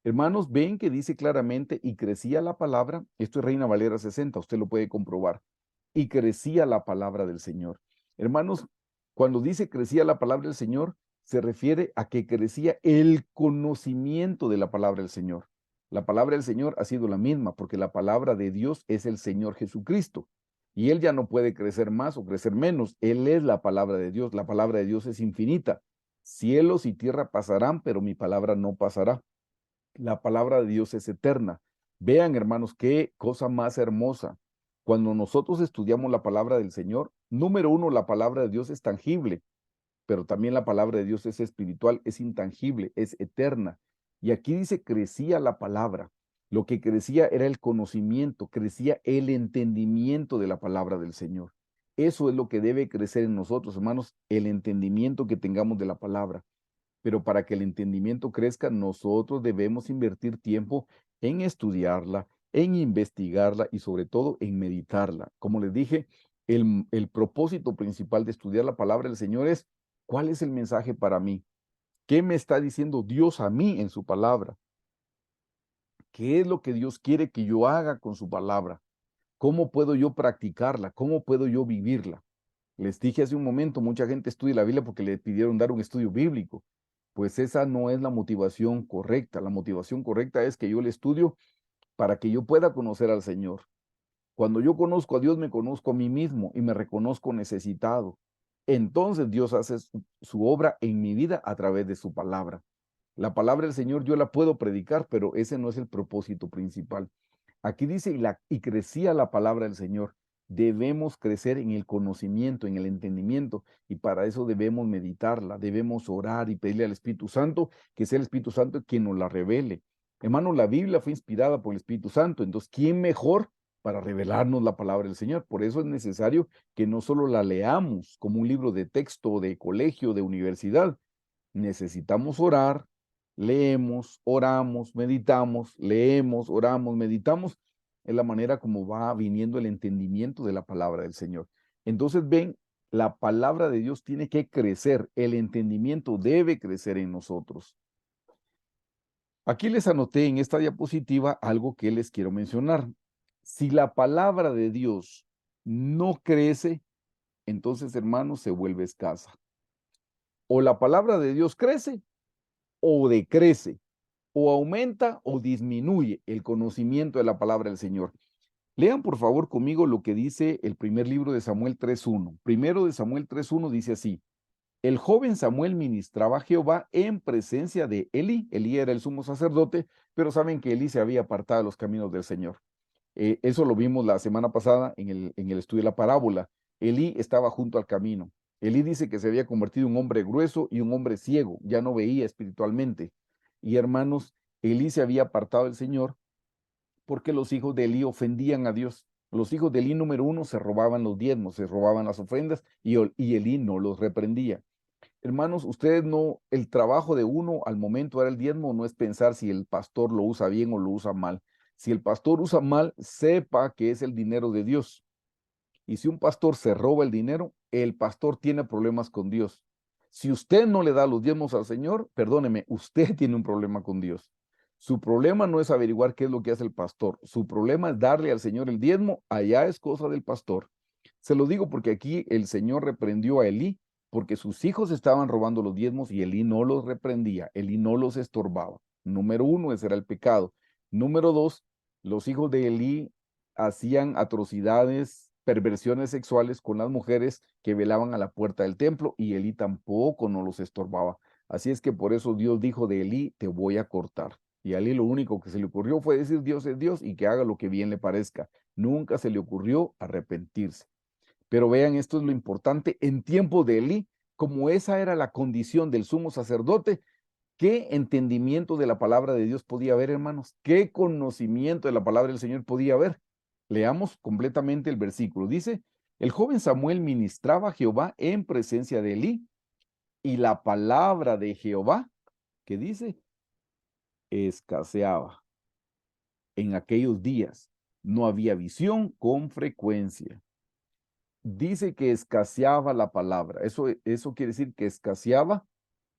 Hermanos, ven que dice claramente, y crecía la palabra, esto es Reina Valera 60, usted lo puede comprobar, y crecía la palabra del Señor. Hermanos, cuando dice crecía la palabra del Señor, se refiere a que crecía el conocimiento de la palabra del Señor. La palabra del Señor ha sido la misma, porque la palabra de Dios es el Señor Jesucristo. Y Él ya no puede crecer más o crecer menos. Él es la palabra de Dios. La palabra de Dios es infinita. Cielos y tierra pasarán, pero mi palabra no pasará. La palabra de Dios es eterna. Vean, hermanos, qué cosa más hermosa. Cuando nosotros estudiamos la palabra del Señor, número uno, la palabra de Dios es tangible, pero también la palabra de Dios es espiritual, es intangible, es eterna. Y aquí dice, crecía la palabra. Lo que crecía era el conocimiento, crecía el entendimiento de la palabra del Señor. Eso es lo que debe crecer en nosotros, hermanos, el entendimiento que tengamos de la palabra. Pero para que el entendimiento crezca, nosotros debemos invertir tiempo en estudiarla, en investigarla y sobre todo en meditarla. Como les dije, el propósito principal de estudiar la palabra del Señor es, ¿cuál es el mensaje para mí? ¿Qué me está diciendo Dios a mí en su palabra? ¿Qué es lo que Dios quiere que yo haga con su palabra? ¿Cómo puedo yo practicarla? ¿Cómo puedo yo vivirla? Les dije hace un momento, mucha gente estudia la Biblia porque le pidieron dar un estudio bíblico. Pues esa no es la motivación correcta. La motivación correcta es que yo le estudio para que yo pueda conocer al Señor. Cuando yo conozco a Dios, me conozco a mí mismo y me reconozco necesitado. Entonces Dios hace su obra en mi vida a través de su palabra. La palabra del Señor yo la puedo predicar, pero ese no es el propósito principal. Aquí dice, y crecía la palabra del Señor. Debemos crecer en el conocimiento, en el entendimiento, y para eso debemos meditarla, debemos orar y pedirle al Espíritu Santo, que sea el Espíritu Santo quien nos la revele. Hermano, la Biblia fue inspirada por el Espíritu Santo, entonces, ¿quién mejor para revelarnos la palabra del Señor? Por eso es necesario que no solo la leamos como un libro de texto, de colegio, de universidad, necesitamos orar, leemos, oramos, meditamos, leemos, oramos, meditamos. Es la manera como va viniendo el entendimiento de la palabra del Señor. Entonces, ven, la palabra de Dios tiene que crecer, el entendimiento debe crecer en nosotros. Aquí les anoté en esta diapositiva algo que les quiero mencionar. Si la palabra de Dios no crece, entonces, hermanos, se vuelve escasa. O la palabra de Dios crece o decrece, o aumenta o disminuye el conocimiento de la palabra del Señor. Lean por favor conmigo lo que dice el primer libro de Samuel 3.1. Primero de Samuel 3.1 dice así: el joven Samuel ministraba a Jehová en presencia de Elí. Elí era el sumo sacerdote, pero saben que Elí se había apartado de los caminos del Señor. Eso lo vimos la semana pasada en el estudio de la parábola. Elí estaba junto al camino. Elí dice que se había convertido en un hombre grueso y un hombre ciego, ya no veía espiritualmente. Y hermanos, Elí se había apartado del Señor porque los hijos de Elí ofendían a Dios. Los hijos de Elí, número uno, se robaban los diezmos, se robaban las ofrendas y Elí no los reprendía. Hermanos, ustedes no, el trabajo de uno al momento de dar el diezmo no es pensar si el pastor lo usa bien o lo usa mal. Si el pastor usa mal, sepa que es el dinero de Dios. Y si un pastor se roba el dinero, el pastor tiene problemas con Dios. Si usted no le da los diezmos al Señor, perdóneme, usted tiene un problema con Dios. Su problema no es averiguar qué es lo que hace el pastor. Su problema es darle al Señor el diezmo. Allá es cosa del pastor. Se lo digo porque aquí el Señor reprendió a Elí porque sus hijos estaban robando los diezmos y Elí no los reprendía, Elí no los estorbaba. Número uno, ese era el pecado. Número dos, los hijos de Elí hacían atrocidades, perversiones sexuales con las mujeres que velaban a la puerta del templo y Elí tampoco no los estorbaba. Así es que por eso Dios dijo de Elí, te voy a cortar. Y a Elí lo único que se le ocurrió fue decir Dios es Dios y que haga lo que bien le parezca. Nunca se le ocurrió arrepentirse. Pero vean, esto es lo importante, en tiempo de Elí, como esa era la condición del sumo sacerdote, ¿qué entendimiento de la palabra de Dios podía haber, hermanos? ¿Qué conocimiento de la palabra del Señor podía haber? Leamos completamente el versículo. Dice, el joven Samuel ministraba a Jehová en presencia de Elí, y la palabra de Jehová, que dice, escaseaba. En aquellos días no había visión con frecuencia. Dice que escaseaba la palabra. Eso quiere decir que escaseaba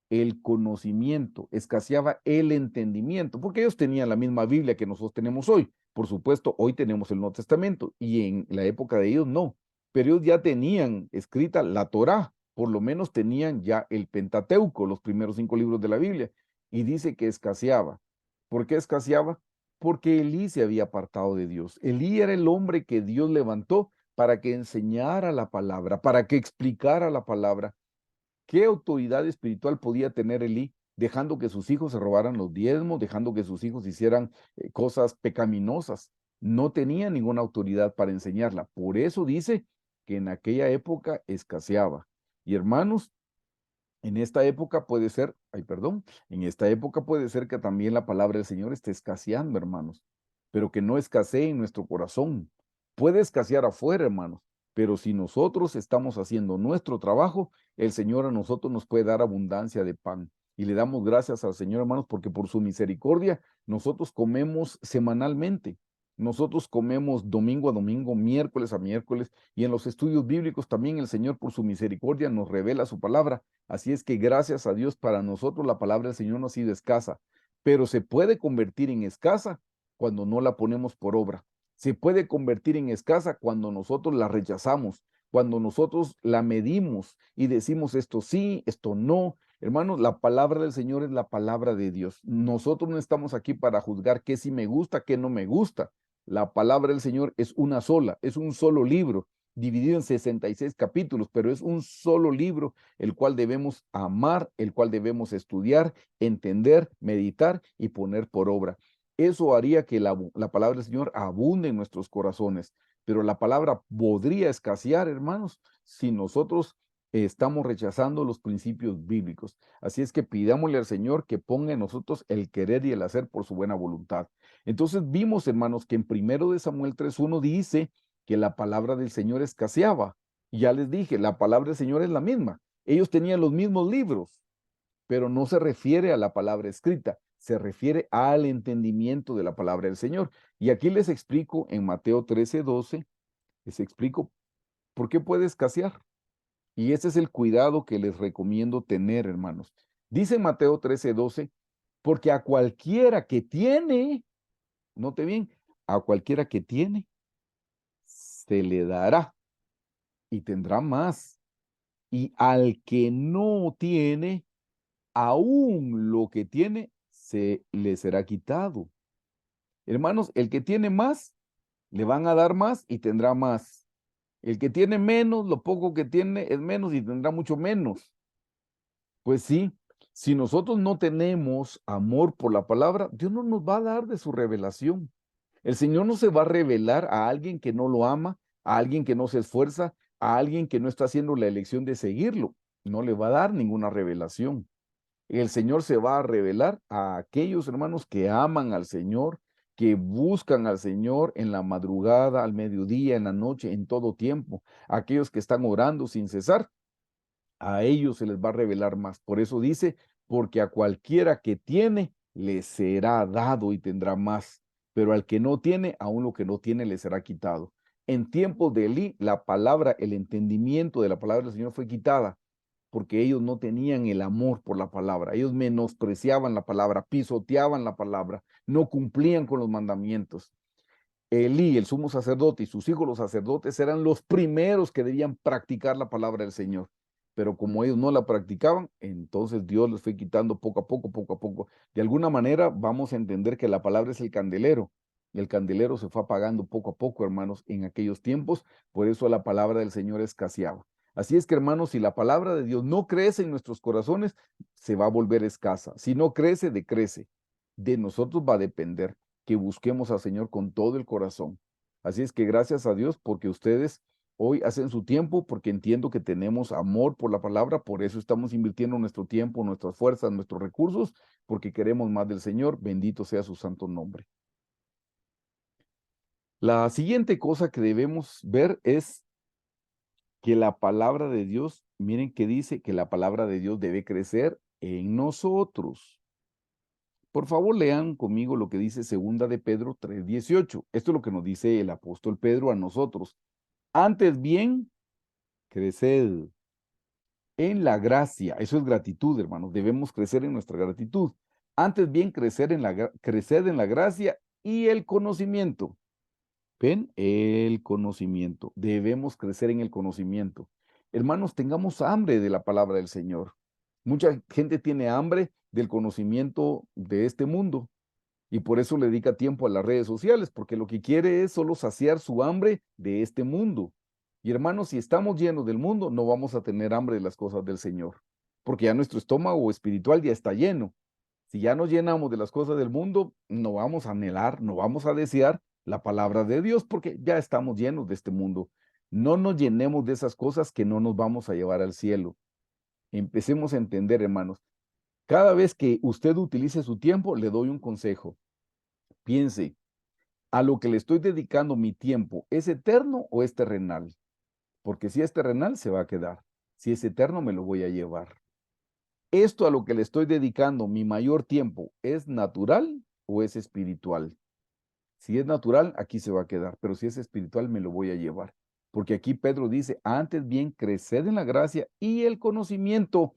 el conocimiento, escaseaba el entendimiento, porque ellos tenían la misma Biblia que nosotros tenemos hoy. Por supuesto, hoy tenemos el Nuevo Testamento y en la época de ellos no, pero ellos ya tenían escrita la Torá, por lo menos tenían ya el Pentateuco, los primeros 5 libros de la Biblia, y dice que escaseaba. ¿Por qué escaseaba? Porque Elí se había apartado de Dios. Elí era el hombre que Dios levantó para que enseñara la palabra, para que explicara la palabra. ¿Qué autoridad espiritual podía tener Elí dejando que sus hijos se robaran los diezmos, dejando que sus hijos hicieran cosas pecaminosas? No tenía ninguna autoridad para enseñarla. Por eso dice que en aquella época escaseaba. Y hermanos, en esta época puede ser, ay, perdón, en esta época puede ser que también la palabra del Señor esté escaseando, hermanos, pero que no escasee en nuestro corazón. Puede escasear afuera, hermanos, pero si nosotros estamos haciendo nuestro trabajo, el Señor a nosotros nos puede dar abundancia de pan. Y le damos gracias al Señor, hermanos, porque por su misericordia nosotros comemos semanalmente. Nosotros comemos domingo a domingo, miércoles a miércoles, y en los estudios bíblicos también el Señor por su misericordia nos revela su palabra. Así es que gracias a Dios para nosotros la palabra del Señor no ha sido escasa, pero se puede convertir en escasa cuando no la ponemos por obra. Se puede convertir en escasa cuando nosotros la rechazamos, cuando nosotros la medimos y decimos esto sí, esto no. Hermanos, la palabra del Señor es la palabra de Dios. Nosotros no estamos aquí para juzgar qué sí me gusta, qué no me gusta. La palabra del Señor es una sola, es un solo libro, dividido en 66 capítulos, pero es un solo libro el cual debemos amar, el cual debemos estudiar, entender, meditar y poner por obra. Eso haría que la palabra del Señor abunde en nuestros corazones, pero la palabra podría escasear, hermanos, si nosotros estamos rechazando los principios bíblicos. Así es que pidámosle al Señor que ponga en nosotros el querer y el hacer por su buena voluntad. Entonces vimos, hermanos, que en 1 Samuel 3:1 dice que la palabra del Señor escaseaba. Y ya les dije, la palabra del Señor es la misma. Ellos tenían los mismos libros, pero no se refiere a la palabra escrita, se refiere al entendimiento de la palabra del Señor. Y aquí les explico en Mateo 13:12, les explico por qué puede escasear. Y ese es el cuidado que les recomiendo tener, hermanos. Dice Mateo 13:12, porque a cualquiera que tiene, note bien, a cualquiera que tiene, se le dará. y tendrá más. Y al que no tiene, aún lo que tiene se le será quitado. Hermanos, el que tiene más, le van a dar más y tendrá más. El que tiene menos, lo poco que tiene es menos y tendrá mucho menos. Pues sí, si nosotros no tenemos amor por la palabra, Dios no nos va a dar de su revelación. El Señor no se va a revelar a alguien que no lo ama, a alguien que no se esfuerza, a alguien que no está haciendo la elección de seguirlo. No le va a dar ninguna revelación. El Señor se va a revelar a aquellos hermanos que aman al Señor, que buscan al Señor en la madrugada, al mediodía, en la noche, en todo tiempo. Aquellos que están orando sin cesar, a ellos se les va a revelar más. Por eso dice, porque a cualquiera que tiene, le será dado y tendrá más. Pero al que no tiene, aún lo que no tiene le será quitado. En tiempos de Elí, la palabra, el entendimiento de la palabra del Señor fue quitada porque ellos no tenían el amor por la palabra, ellos menospreciaban la palabra, pisoteaban la palabra, no cumplían con los mandamientos. Elí, el sumo sacerdote, y sus hijos los sacerdotes eran los primeros que debían practicar la palabra del Señor. Pero como ellos no la practicaban, entonces Dios les fue quitando poco a poco, poco a poco. De alguna manera vamos a entender que la palabra es el candelero. El candelero se fue apagando poco a poco, hermanos, en aquellos tiempos. Por eso la palabra del Señor escaseaba. Así es que, hermanos, si la palabra de Dios no crece en nuestros corazones, se va a volver escasa. Si no crece, decrece. De nosotros va a depender que busquemos al Señor con todo el corazón. Así es que gracias a Dios porque ustedes hoy hacen su tiempo, porque entiendo que tenemos amor por la palabra, por eso estamos invirtiendo nuestro tiempo, nuestras fuerzas, nuestros recursos, porque queremos más del Señor. Bendito sea su santo nombre. La siguiente cosa que debemos ver es que la palabra de Dios, miren que dice que la palabra de Dios debe crecer en nosotros. Por favor, lean conmigo lo que dice segunda de Pedro 3:18. Esto es lo que nos dice el apóstol Pedro a nosotros. Antes bien, creced en la gracia. Eso es gratitud, hermanos. Debemos crecer en nuestra gratitud. Antes bien, creced en la gracia y el conocimiento. ¿Ven? El conocimiento. Debemos crecer en el conocimiento. Hermanos, tengamos hambre de la palabra del Señor. Mucha gente tiene hambre del conocimiento de este mundo y por eso le dedica tiempo a las redes sociales, porque lo que quiere es solo saciar su hambre de este mundo. Y hermanos, si estamos llenos del mundo, no vamos a tener hambre de las cosas del Señor, porque ya nuestro estómago espiritual ya está lleno. Si ya nos llenamos de las cosas del mundo, no vamos a anhelar, no vamos a desear la palabra de Dios, porque ya estamos llenos de este mundo. No nos llenemos de esas cosas que no nos vamos a llevar al cielo. Empecemos a entender, hermanos. Cada vez que usted utilice su tiempo, le doy un consejo. Piense, ¿a lo que le estoy dedicando mi tiempo es eterno o es terrenal? Porque si es terrenal, se va a quedar. Si es eterno, me lo voy a llevar. ¿Esto a lo que le estoy dedicando mi mayor tiempo es natural o es espiritual? Si es natural, aquí se va a quedar, pero si es espiritual, me lo voy a llevar. Porque aquí Pedro dice, antes bien, creced en la gracia y el conocimiento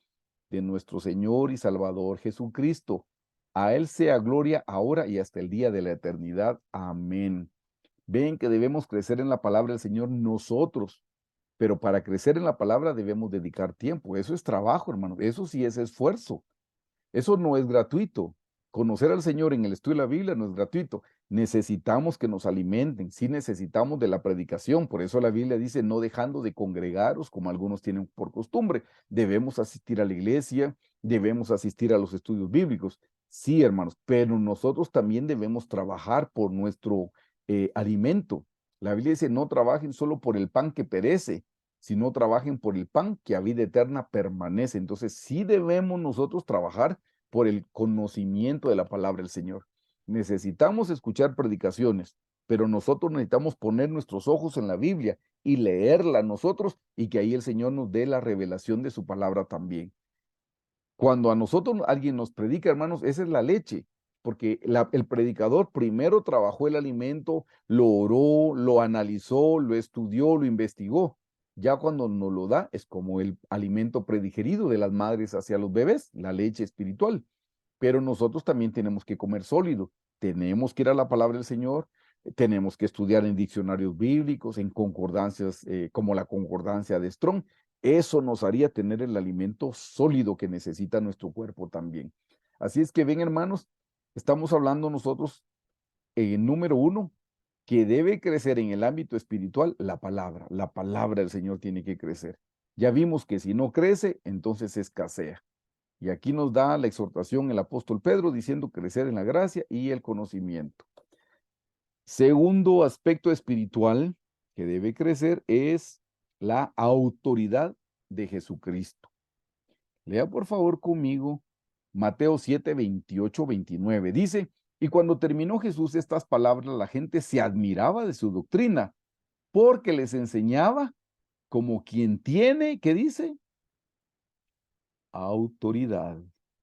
de nuestro Señor y Salvador Jesucristo. A Él sea gloria ahora y hasta el día de la eternidad. Amén. Ven que debemos crecer en la palabra del Señor nosotros, pero para crecer en la palabra debemos dedicar tiempo. Eso es trabajo, hermano. Eso sí es esfuerzo. Eso no es gratuito. Conocer al Señor en el estudio de la Biblia no es gratuito. Necesitamos que nos alimenten, sí necesitamos de la predicación. Por eso la Biblia dice, no dejando de congregaros como algunos tienen por costumbre. Debemos asistir a la iglesia, debemos asistir a los estudios bíblicos. Sí, hermanos, pero nosotros también debemos trabajar por nuestro alimento. La Biblia dice, no trabajen solo por el pan que perece, sino trabajen por el pan que a vida eterna permanece. Entonces, sí debemos nosotros trabajar por el conocimiento de la palabra del Señor. Necesitamos escuchar predicaciones, pero nosotros necesitamos poner nuestros ojos en la Biblia y leerla nosotros y que ahí el Señor nos dé la revelación de su palabra también. Cuando a nosotros alguien nos predica, hermanos, esa es la leche, porque el predicador primero trabajó el alimento, lo oró, lo analizó, lo estudió, lo investigó. Ya cuando nos lo da, es como el alimento predigerido de las madres hacia los bebés, la leche espiritual. Pero nosotros también tenemos que comer sólido, tenemos que ir a la palabra del Señor, Tenemos que estudiar en diccionarios bíblicos, en concordancias como la concordancia de Strong. Eso nos haría tener el alimento sólido que necesita nuestro cuerpo también. Así es que ven, hermanos, estamos hablando nosotros, número uno, que debe crecer en el ámbito espiritual la palabra. La palabra del Señor tiene que crecer. Ya vimos que si no crece, entonces escasea. Y aquí nos da la exhortación el apóstol Pedro diciendo crecer en la gracia y el conocimiento. Segundo aspecto espiritual que debe crecer es la autoridad de Jesucristo. Lea por favor conmigo Mateo 7, 28, 29. Dice, y cuando terminó Jesús estas palabras, la gente se admiraba de su doctrina, porque les enseñaba como quien tiene, ¿qué dice? Autoridad.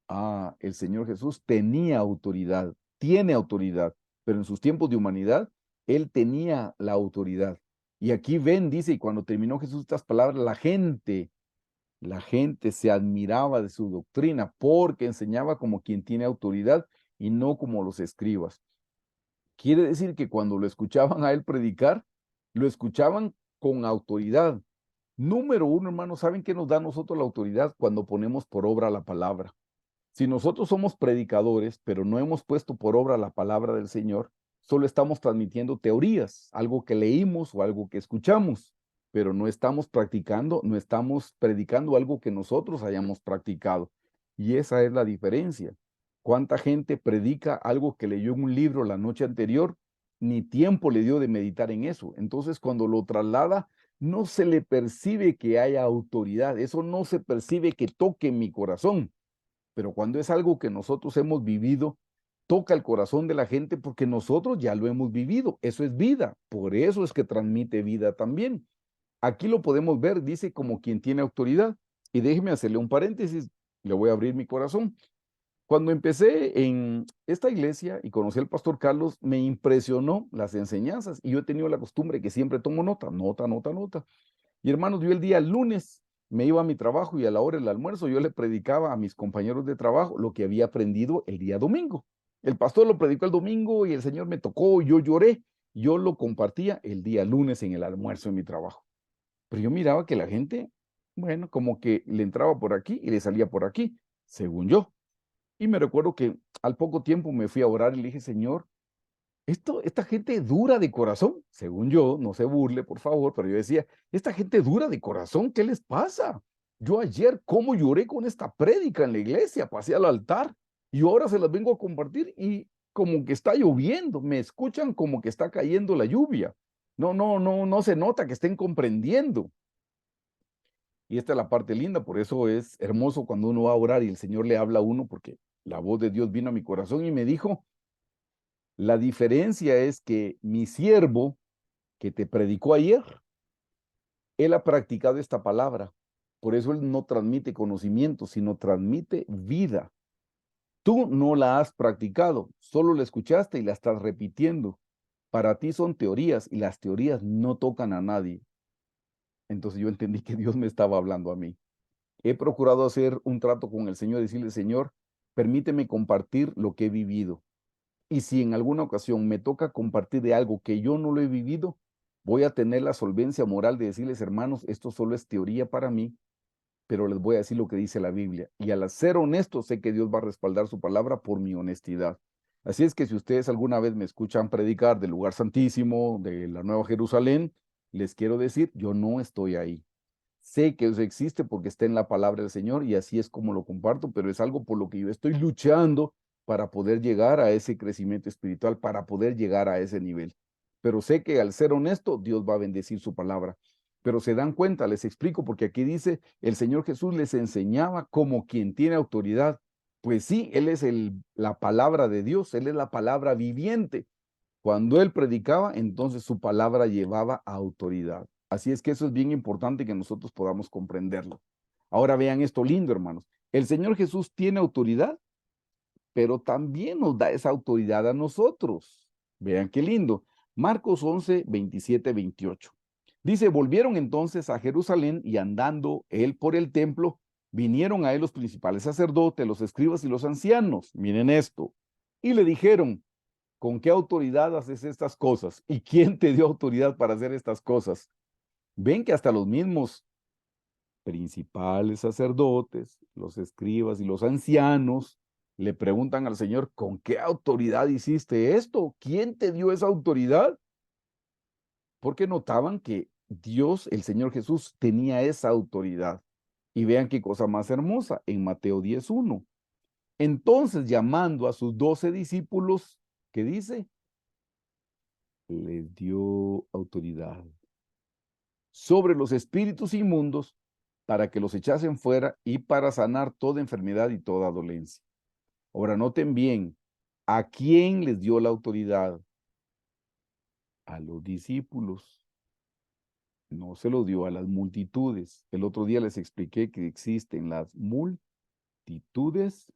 Ah, el Señor Jesús tenía autoridad, tiene autoridad, pero en sus tiempos de humanidad, Él tenía la autoridad. Y aquí ven, dice, y cuando terminó Jesús estas palabras, la gente se admiraba de su doctrina porque enseñaba como quien tiene autoridad y no como los escribas. Quiere decir que cuando lo escuchaban a él predicar, lo escuchaban con autoridad. Número uno, hermanos, ¿saben qué nos da a nosotros la autoridad? Cuando ponemos por obra la palabra. Si nosotros somos predicadores, pero no hemos puesto por obra la palabra del Señor, solo estamos transmitiendo teorías, algo que leímos o algo que escuchamos, pero no estamos practicando, no estamos predicando algo que nosotros hayamos practicado. Y esa es la diferencia. ¿Cuánta gente predica algo que leyó en un libro la noche anterior? Ni tiempo le dio de meditar en eso. Entonces, cuando lo traslada, no se le percibe que haya autoridad. Eso no se percibe que toque mi corazón. Pero cuando es algo que nosotros hemos vivido, toca el corazón de la gente porque nosotros ya lo hemos vivido. Eso es vida. Por eso es que transmite vida también. Aquí lo podemos ver, dice como quien tiene autoridad. Y déjeme hacerle un paréntesis, le voy a abrir mi corazón. Cuando empecé en esta iglesia y conocí al pastor Carlos, me impresionó las enseñanzas y yo he tenido la costumbre que siempre tomo nota, nota, nota, nota. Y hermanos, yo el día lunes me iba a mi trabajo y a la hora del almuerzo yo le predicaba a mis compañeros de trabajo lo que había aprendido el día domingo. El pastor lo predicó el domingo y el Señor me tocó, yo lloré, yo lo compartía el día lunes en el almuerzo en mi trabajo. Pero yo miraba que la gente, bueno, como que le entraba por aquí y le salía por aquí, según yo. Y me recuerdo que al poco tiempo me fui a orar y le dije, Señor, esta gente dura de corazón, según yo, no se burle, por favor, pero yo decía, esta gente dura de corazón, ¿qué les pasa? Yo ayer, ¿cómo lloré con esta prédica en la iglesia? Pasé al altar y ahora se las vengo a compartir y como que está lloviendo, me escuchan como que está cayendo la lluvia. No se nota que estén comprendiendo. Y esta es la parte linda, por eso es hermoso cuando uno va a orar y el Señor le habla a uno, porque la voz de Dios vino a mi corazón y me dijo, la diferencia es que mi siervo que te predicó ayer, él ha practicado esta palabra. Por eso él no transmite conocimiento, sino transmite vida. Tú no la has practicado, solo la escuchaste y la estás repitiendo. Para ti son teorías y las teorías no tocan a nadie. Entonces yo entendí que Dios me estaba hablando a mí. He procurado hacer un trato con el Señor y decirle, Señor, permíteme compartir lo que he vivido. Y si en alguna ocasión me toca compartir de algo que yo no lo he vivido, voy a tener la solvencia moral de decirles, hermanos, esto solo es teoría para mí, pero les voy a decir lo que dice la Biblia. Y al ser honesto, sé que Dios va a respaldar su palabra por mi honestidad. Así es que si ustedes alguna vez me escuchan predicar del lugar santísimo, de la Nueva Jerusalén, les quiero decir, yo no estoy ahí. Sé que eso existe porque está en la palabra del Señor y así es como lo comparto, pero es algo por lo que yo estoy luchando para poder llegar a ese crecimiento espiritual, para poder llegar a ese nivel. Pero sé que al ser honesto, Dios va a bendecir su palabra. Pero se dan cuenta, les explico, porque aquí dice, el Señor Jesús les enseñaba como quien tiene autoridad. Pues sí, Él es la palabra de Dios, Él es la palabra viviente. Cuando Él predicaba, entonces su palabra llevaba autoridad. Así es que eso es bien importante que nosotros podamos comprenderlo. Ahora vean esto lindo, hermanos. El Señor Jesús tiene autoridad, pero también nos da esa autoridad a nosotros. Vean qué lindo. Marcos 11, 27, 28. Dice, volvieron entonces a Jerusalén y andando él por el templo, vinieron a él los principales sacerdotes, los escribas y los ancianos. Miren esto. Y le dijeron, ¿con qué autoridad haces estas cosas? ¿Y quién te dio autoridad para hacer estas cosas? Ven que hasta los mismos principales sacerdotes, los escribas y los ancianos le preguntan al Señor, ¿con qué autoridad hiciste esto? ¿Quién te dio esa autoridad? Porque notaban que Dios, el Señor Jesús, tenía esa autoridad. Y vean qué cosa más hermosa en Mateo 10:1. Entonces, llamando a sus 12 discípulos, ¿qué dice? Les dio autoridad sobre los espíritus inmundos para que los echasen fuera y para sanar toda enfermedad y toda dolencia. Ahora noten bien, ¿a quién les dio la autoridad? A los discípulos. No se lo dio a las multitudes. El otro día les expliqué que existen las multitudes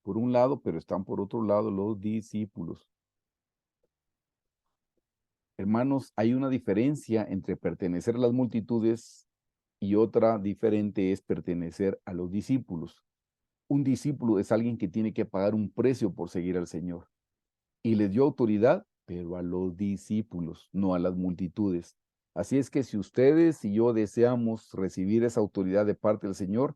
por un lado, pero están por otro lado los discípulos. Hermanos, hay una diferencia entre pertenecer a las multitudes y otra diferente es pertenecer a los discípulos. Un discípulo es alguien que tiene que pagar un precio por seguir al Señor. Y le dio autoridad, pero a los discípulos, no a las multitudes. Así es que si ustedes y yo deseamos recibir esa autoridad de parte del Señor,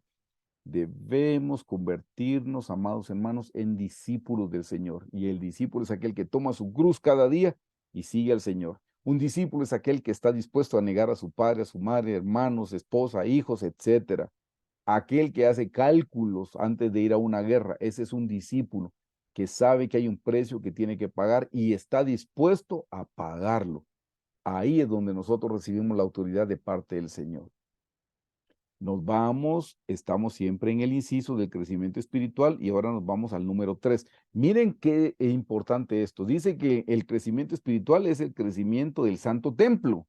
debemos convertirnos, amados hermanos, en discípulos del Señor. Y el discípulo es aquel que toma su cruz cada día y sigue al Señor. Un discípulo es aquel que está dispuesto a negar a su padre, a su madre, hermanos, esposa, hijos, etcétera. Aquel que hace cálculos antes de ir a una guerra, ese es un discípulo que sabe que hay un precio que tiene que pagar y está dispuesto a pagarlo. Ahí es donde nosotros recibimos la autoridad de parte del Señor. Nos vamos, estamos siempre en el inciso del crecimiento espiritual y ahora nos vamos al número 3. Miren qué importante esto. Dice que el crecimiento espiritual es el crecimiento del santo templo.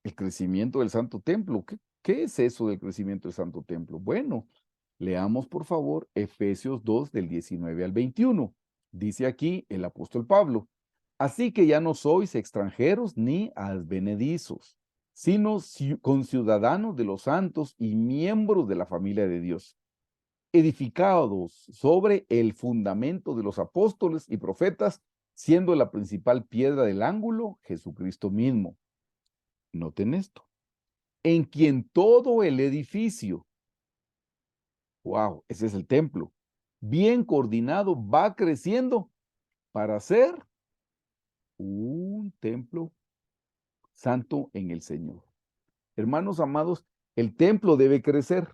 El crecimiento del santo templo. ¿Qué es eso del crecimiento del santo templo? Bueno, leamos por favor Efesios 2 del 19 al 21. Dice aquí el apóstol Pablo, así que ya no sois extranjeros ni advenedizos, sino conciudadanos de los santos y miembros de la familia de Dios, edificados sobre el fundamento de los apóstoles y profetas, siendo la principal piedra del ángulo Jesucristo mismo. Noten esto, en quien todo el edificio, wow, ese es el templo, bien coordinado, va creciendo para ser un templo santo en el Señor. Hermanos amados, el templo debe crecer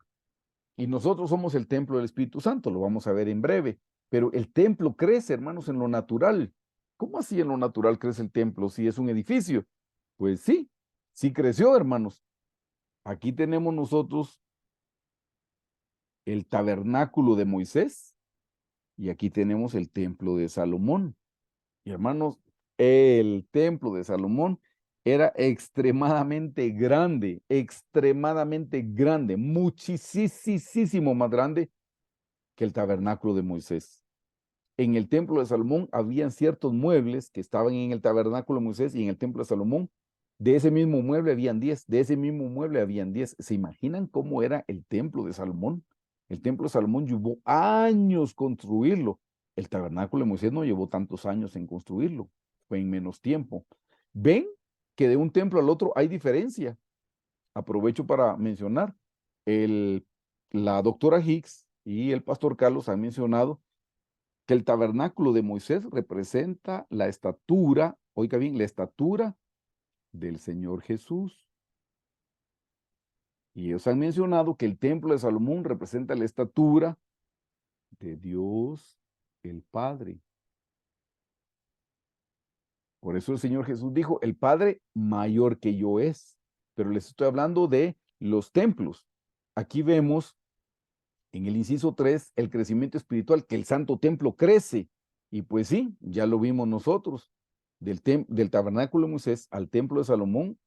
y nosotros somos el templo del Espíritu Santo, lo vamos a ver en breve, pero el templo crece, hermanos, en lo natural. ¿Cómo así en lo natural crece el templo si es un edificio? Pues sí, sí creció, hermanos. Aquí tenemos nosotros el tabernáculo de Moisés y aquí tenemos el templo de Salomón. Y hermanos, el templo de Salomón era extremadamente grande, muchísimo más grande que el tabernáculo de Moisés. En el templo de Salomón habían ciertos muebles que estaban en el tabernáculo de Moisés y en el templo de Salomón. De ese mismo mueble habían 10, de ese mismo mueble habían 10. ¿Se imaginan cómo era el templo de Salomón? El templo de Salomón llevó años construirlo. El tabernáculo de Moisés no llevó tantos años en construirlo, fue en menos tiempo. ¿Ven que de un templo al otro hay diferencia? Aprovecho para mencionar, la doctora Hicks y el pastor Carlos han mencionado que el tabernáculo de Moisés representa la estatura, oiga bien, la estatura del Señor Jesús. Y ellos han mencionado que el templo de Salomón representa la estatura de Dios el Padre. Por eso el Señor Jesús dijo, el Padre mayor que yo es. Pero les estoy hablando de los templos. Aquí vemos en el inciso 3 el crecimiento espiritual, que el santo templo crece. Y pues sí, ya lo vimos nosotros. Del tabernáculo de Moisés al templo de Salomón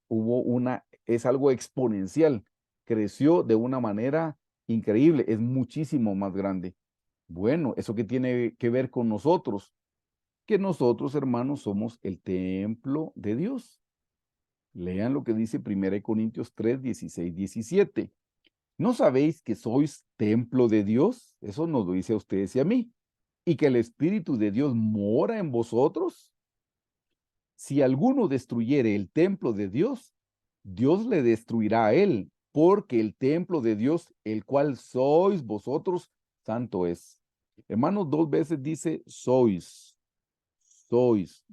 es algo exponencial. Creció de una manera increíble, es muchísimo más grande. Bueno, ¿eso qué tiene que ver con nosotros? Que nosotros, hermanos, somos el templo de Dios. Lean lo que dice 1 Corintios 3, 16, 17. ¿No sabéis que sois templo de Dios? Eso nos lo dice a ustedes y a mí. y que el Espíritu de Dios mora en vosotros. Si alguno destruyere el templo de Dios, Dios le destruirá a él, porque el templo de Dios, el cual sois vosotros, santo es. Hermanos, 2 veces dice sois,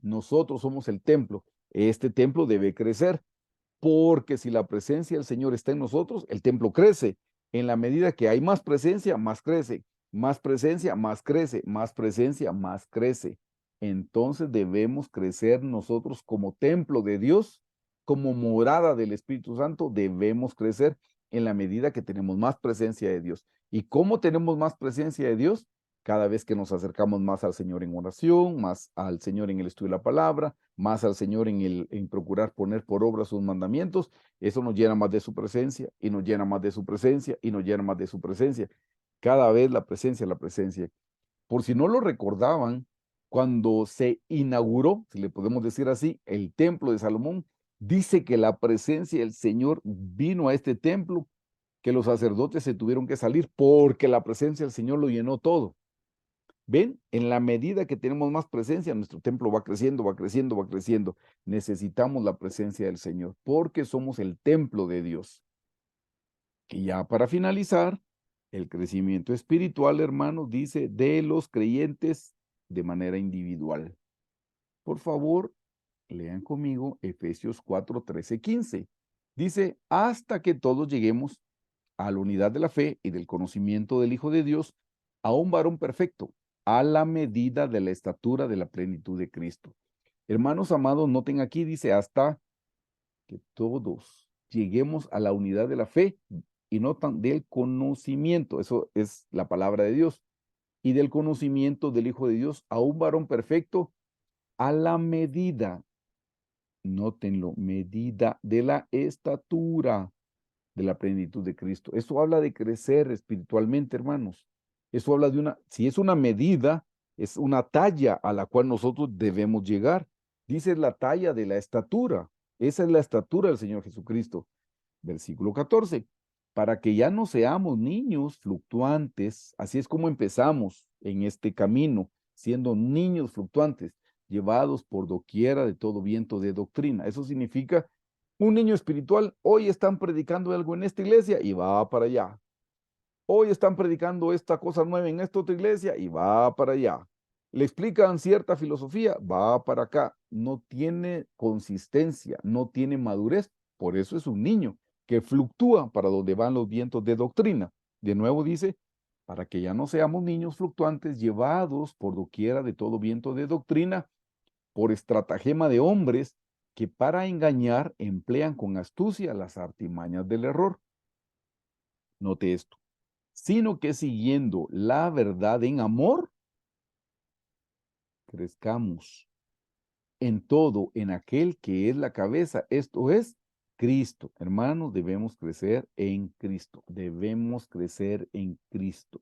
nosotros somos el templo. Este templo debe crecer, porque si la presencia del Señor está en nosotros, el templo crece. En la medida que hay más presencia, más crece. Más presencia, más crece. Más presencia, más crece. Entonces debemos crecer nosotros como templo de Dios, como morada del Espíritu Santo, debemos crecer en la medida que tenemos más presencia de Dios. ¿Y cómo tenemos más presencia de Dios? Cada vez que nos acercamos más al Señor en oración, más al Señor en el estudio de la palabra, más al Señor en procurar poner por obra sus mandamientos, eso nos llena más de su presencia y nos llena más de su presencia y nos llena más de su presencia. Cada vez la presencia, la presencia. Por si no lo recordaban, cuando se inauguró, si le podemos decir así, el templo de Salomón, dice que la presencia del Señor vino a este templo, que los sacerdotes se tuvieron que salir porque la presencia del Señor lo llenó todo. ¿Ven? En la medida que tenemos más presencia, nuestro templo va creciendo, va creciendo, va creciendo. Necesitamos la presencia del Señor porque somos el templo de Dios. Y ya para finalizar, el crecimiento espiritual, hermanos, dice de los creyentes de manera individual. Por favor, lean conmigo Efesios 4, 13, 15. Dice, hasta que todos lleguemos a la unidad de la fe y del conocimiento del Hijo de Dios, a un varón perfecto, a la medida de la estatura de la plenitud de Cristo. Hermanos amados, noten aquí, dice, hasta que todos lleguemos a la unidad de la fe y notan del conocimiento, eso es la palabra de Dios, y del conocimiento del Hijo de Dios, a un varón perfecto, a la medida, nótenlo, medida de la estatura de la plenitud de Cristo. Eso habla de crecer espiritualmente, hermanos. Eso habla de si es una medida, es una talla a la cual nosotros debemos llegar. Dice la talla de la estatura. Esa es la estatura del Señor Jesucristo. Versículo 14. Para que ya no seamos niños fluctuantes, así es como empezamos en este camino, siendo niños fluctuantes, llevados por doquiera de todo viento de doctrina. Eso significa un niño espiritual, hoy están predicando algo en esta iglesia y va para allá. Hoy están predicando esta cosa nueva en esta otra iglesia y va para allá. Le explican cierta filosofía, va para acá. No tiene consistencia, no tiene madurez. Por eso es un niño que fluctúa para donde van los vientos de doctrina. De nuevo dice, para que ya no seamos niños fluctuantes llevados por doquiera de todo viento de doctrina, por estratagema de hombres que para engañar emplean con astucia las artimañas del error. Note esto, sino que siguiendo la verdad en amor, crezcamos en todo, en aquel que es la cabeza, esto es Cristo. Hermanos, debemos crecer en Cristo, debemos crecer en Cristo.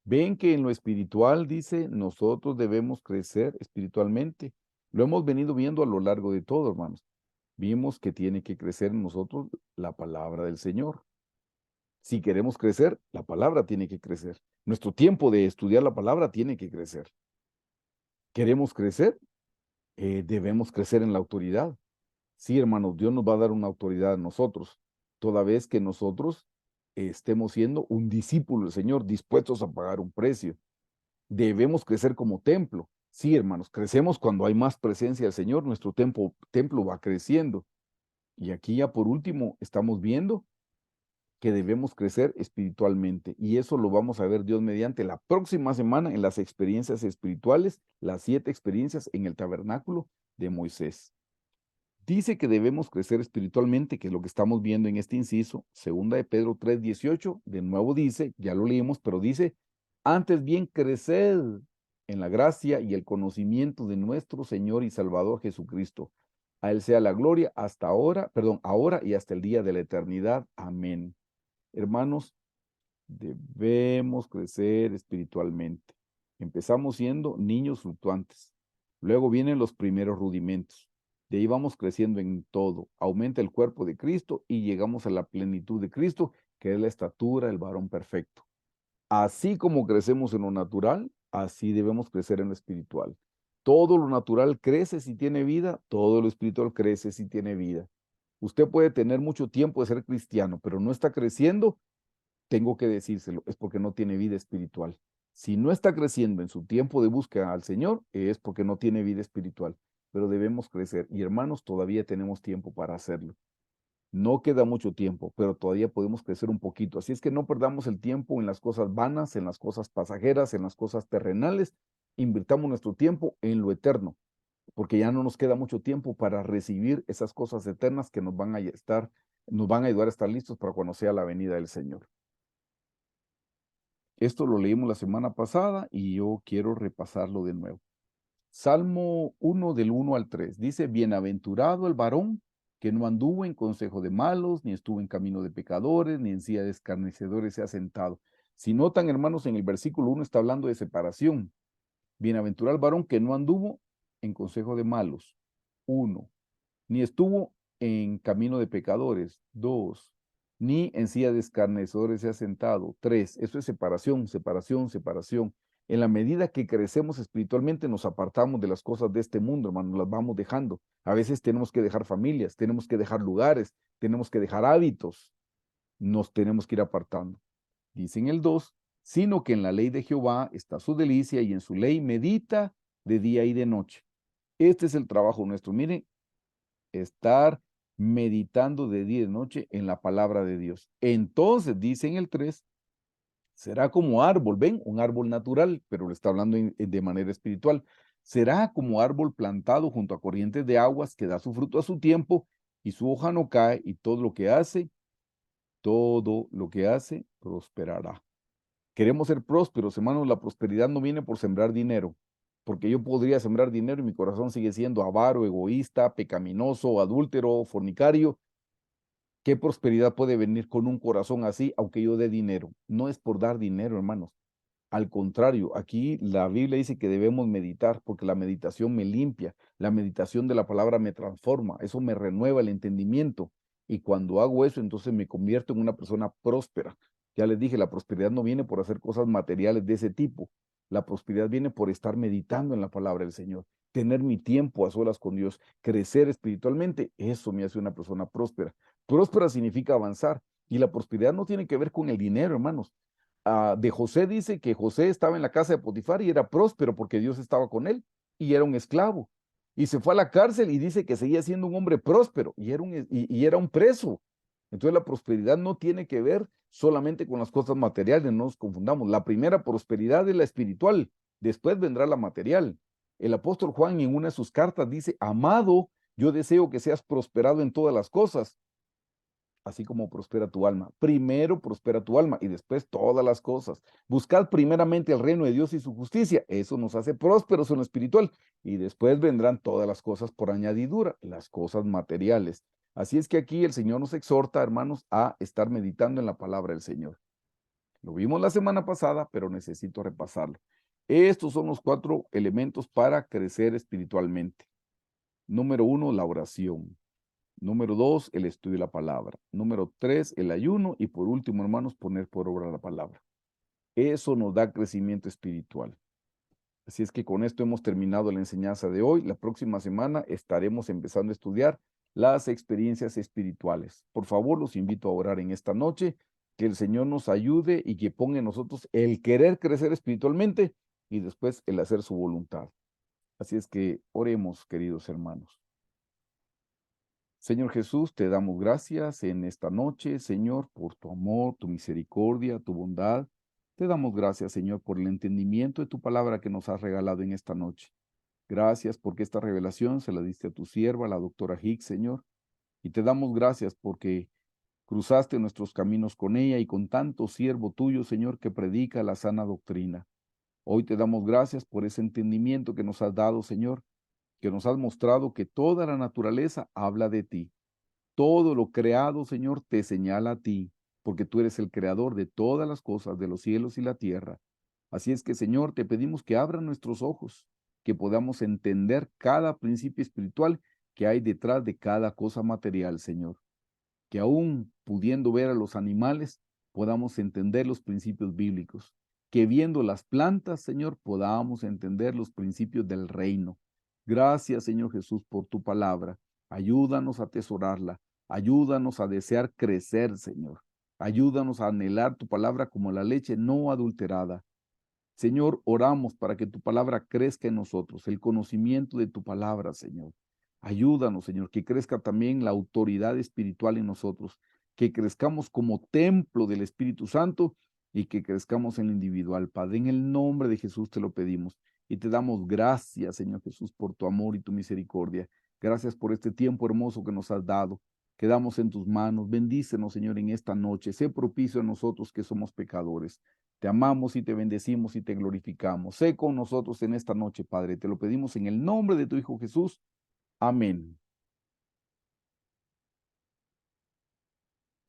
Ven que en lo espiritual, dice, nosotros debemos crecer espiritualmente. Lo hemos venido viendo a lo largo de todo, hermanos. Vimos que tiene que crecer en nosotros la palabra del Señor. Si queremos crecer, la palabra tiene que crecer. Nuestro tiempo de estudiar la palabra tiene que crecer. ¿Queremos crecer? Debemos crecer en la autoridad. Sí, hermanos, Dios nos va a dar una autoridad a nosotros, toda vez que nosotros estemos siendo un discípulo del Señor, dispuestos a pagar un precio. Debemos crecer como templo. Sí, hermanos, crecemos cuando hay más presencia del Señor, nuestro templo va creciendo. Y aquí ya por último estamos viendo que debemos crecer espiritualmente. Y eso lo vamos a ver Dios mediante la próxima semana en las experiencias espirituales, las 7 experiencias en el tabernáculo de Moisés. Dice que debemos crecer espiritualmente, que es lo que estamos viendo en este inciso. Segunda de Pedro 3:18, de nuevo dice, ya lo leímos, pero dice, antes bien creced en la gracia y el conocimiento de nuestro Señor y Salvador Jesucristo. A Él sea la gloria hasta ahora, ahora y hasta el día de la eternidad. Amén. Hermanos, debemos crecer espiritualmente. Empezamos siendo niños fluctuantes. Luego vienen los primeros rudimentos. De ahí vamos creciendo en todo. Aumenta el cuerpo de Cristo y llegamos a la plenitud de Cristo, que es la estatura del varón perfecto. Así como crecemos en lo natural, así debemos crecer en lo espiritual. Todo lo natural crece si tiene vida, todo lo espiritual crece si tiene vida. Usted puede tener mucho tiempo de ser cristiano, pero no está creciendo, tengo que decírselo, es porque no tiene vida espiritual. Si no está creciendo en su tiempo de búsqueda al Señor, es porque no tiene vida espiritual, pero debemos crecer. Y hermanos, todavía tenemos tiempo para hacerlo. No queda mucho tiempo, pero todavía podemos crecer un poquito. Así es que no perdamos el tiempo en las cosas vanas, en las cosas pasajeras, en las cosas terrenales. Invirtamos nuestro tiempo en lo eterno, porque ya no nos queda mucho tiempo para recibir esas cosas eternas que nos van a ayudar a estar listos para cuando sea la venida del Señor. Esto lo leímos la semana pasada y yo quiero repasarlo de nuevo. Salmo 1 del 1 al 3 dice, bienaventurado el varón que no anduvo en consejo de malos, ni estuvo en camino de pecadores, ni en silla de escarnecedores se ha sentado. Si notan, hermanos, en el versículo 1 está hablando de separación. Bienaventurado el varón que no anduvo en consejo de malos. 1. Ni estuvo en camino de pecadores. 2. Ni en silla de escarnecedores se ha sentado. 3. Eso es separación, separación, separación. En la medida que crecemos espiritualmente, nos apartamos de las cosas de este mundo, hermano, las vamos dejando. A veces tenemos que dejar familias, tenemos que dejar lugares, tenemos que dejar hábitos, nos tenemos que ir apartando. Dice en el 2, sino que en la ley de Jehová está su delicia y en su ley medita de día y de noche. Este es el trabajo nuestro. Miren, estar meditando de día y de noche en la palabra de Dios. Entonces, dice en el 3, será como árbol, ven, un árbol natural, pero lo está hablando de manera espiritual. Será como árbol plantado junto a corrientes de aguas que da su fruto a su tiempo y su hoja no cae y todo lo que hace prosperará. Queremos ser prósperos, hermanos. La prosperidad no viene por sembrar dinero, porque yo podría sembrar dinero y mi corazón sigue siendo avaro, egoísta, pecaminoso, adúltero, fornicario. ¿Qué prosperidad puede venir con un corazón así, aunque yo dé dinero? No es por dar dinero, hermanos. Al contrario, aquí la Biblia dice que debemos meditar, porque la meditación me limpia, la meditación de la palabra me transforma, eso me renueva el entendimiento. Y cuando hago eso, entonces me convierto en una persona próspera. Ya les dije, la prosperidad no viene por hacer cosas materiales de ese tipo. La prosperidad viene por estar meditando en la palabra del Señor, tener mi tiempo a solas con Dios, crecer espiritualmente. Eso me hace una persona próspera. Próspera significa avanzar. Y la prosperidad no tiene que ver con el dinero, hermanos. De José dice que José estaba en la casa de Potifar y era próspero porque Dios estaba con él y era un esclavo. Y se fue a la cárcel y dice que seguía siendo un hombre próspero y era un preso. Entonces la prosperidad no tiene que ver solamente con las cosas materiales, no nos confundamos. La primera prosperidad es la espiritual, después vendrá la material. El apóstol Juan en una de sus cartas dice, amado, yo deseo que seas prosperado en todas las cosas así como prospera tu alma. Primero prospera tu alma y después todas las cosas. Buscad primeramente el reino de Dios y su justicia. Eso nos hace prósperos en lo espiritual. Y después vendrán todas las cosas por añadidura, las cosas materiales. Así es que aquí el Señor nos exhorta, hermanos, a estar meditando en la palabra del Señor. Lo vimos la semana pasada, pero necesito repasarlo. Estos son los 4 elementos para crecer espiritualmente. Número 1, la oración. Número 2, el estudio de la palabra. Número 3, el ayuno. Y por último, hermanos, poner por obra la palabra. Eso nos da crecimiento espiritual. Así es que con esto hemos terminado la enseñanza de hoy. La próxima semana estaremos empezando a estudiar las experiencias espirituales. Por favor, los invito a orar en esta noche, que el Señor nos ayude y que ponga en nosotros el querer crecer espiritualmente y después el hacer su voluntad. Así es que oremos, queridos hermanos. Señor Jesús, te damos gracias en esta noche, Señor, por tu amor, tu misericordia, tu bondad. Te damos gracias, Señor, por el entendimiento de tu palabra que nos has regalado en esta noche. Gracias porque esta revelación se la diste a tu sierva, la doctora Hicks, Señor. Y te damos gracias porque cruzaste nuestros caminos con ella y con tanto siervo tuyo, Señor, que predica la sana doctrina. Hoy te damos gracias por ese entendimiento que nos has dado, Señor, que nos has mostrado que toda la naturaleza habla de ti. Todo lo creado, Señor, te señala a ti, porque tú eres el creador de todas las cosas, de los cielos y la tierra. Así es que, Señor, te pedimos que abran nuestros ojos, que podamos entender cada principio espiritual que hay detrás de cada cosa material, Señor. Que aún pudiendo ver a los animales, podamos entender los principios bíblicos. que viendo las plantas, Señor, podamos entender los principios del reino. Gracias, Señor Jesús, por tu palabra. Ayúdanos a atesorarla. Ayúdanos a desear crecer, Señor. Ayúdanos a anhelar tu palabra como la leche no adulterada. Señor, oramos para que tu palabra crezca en nosotros, el conocimiento de tu palabra, Señor. Ayúdanos, Señor, que crezca también la autoridad espiritual en nosotros, que crezcamos como templo del Espíritu Santo y que crezcamos en lo individual. Padre, en el nombre de Jesús te lo pedimos y te damos gracias, Señor Jesús, por tu amor y tu misericordia. Gracias por este tiempo hermoso que nos has dado. Quedamos en tus manos. Bendícenos, Señor, en esta noche. Sé propicio a nosotros que somos pecadores. Te amamos y te bendecimos y te glorificamos. Sé con nosotros en esta noche, Padre. Te lo pedimos en el nombre de tu Hijo Jesús. Amén.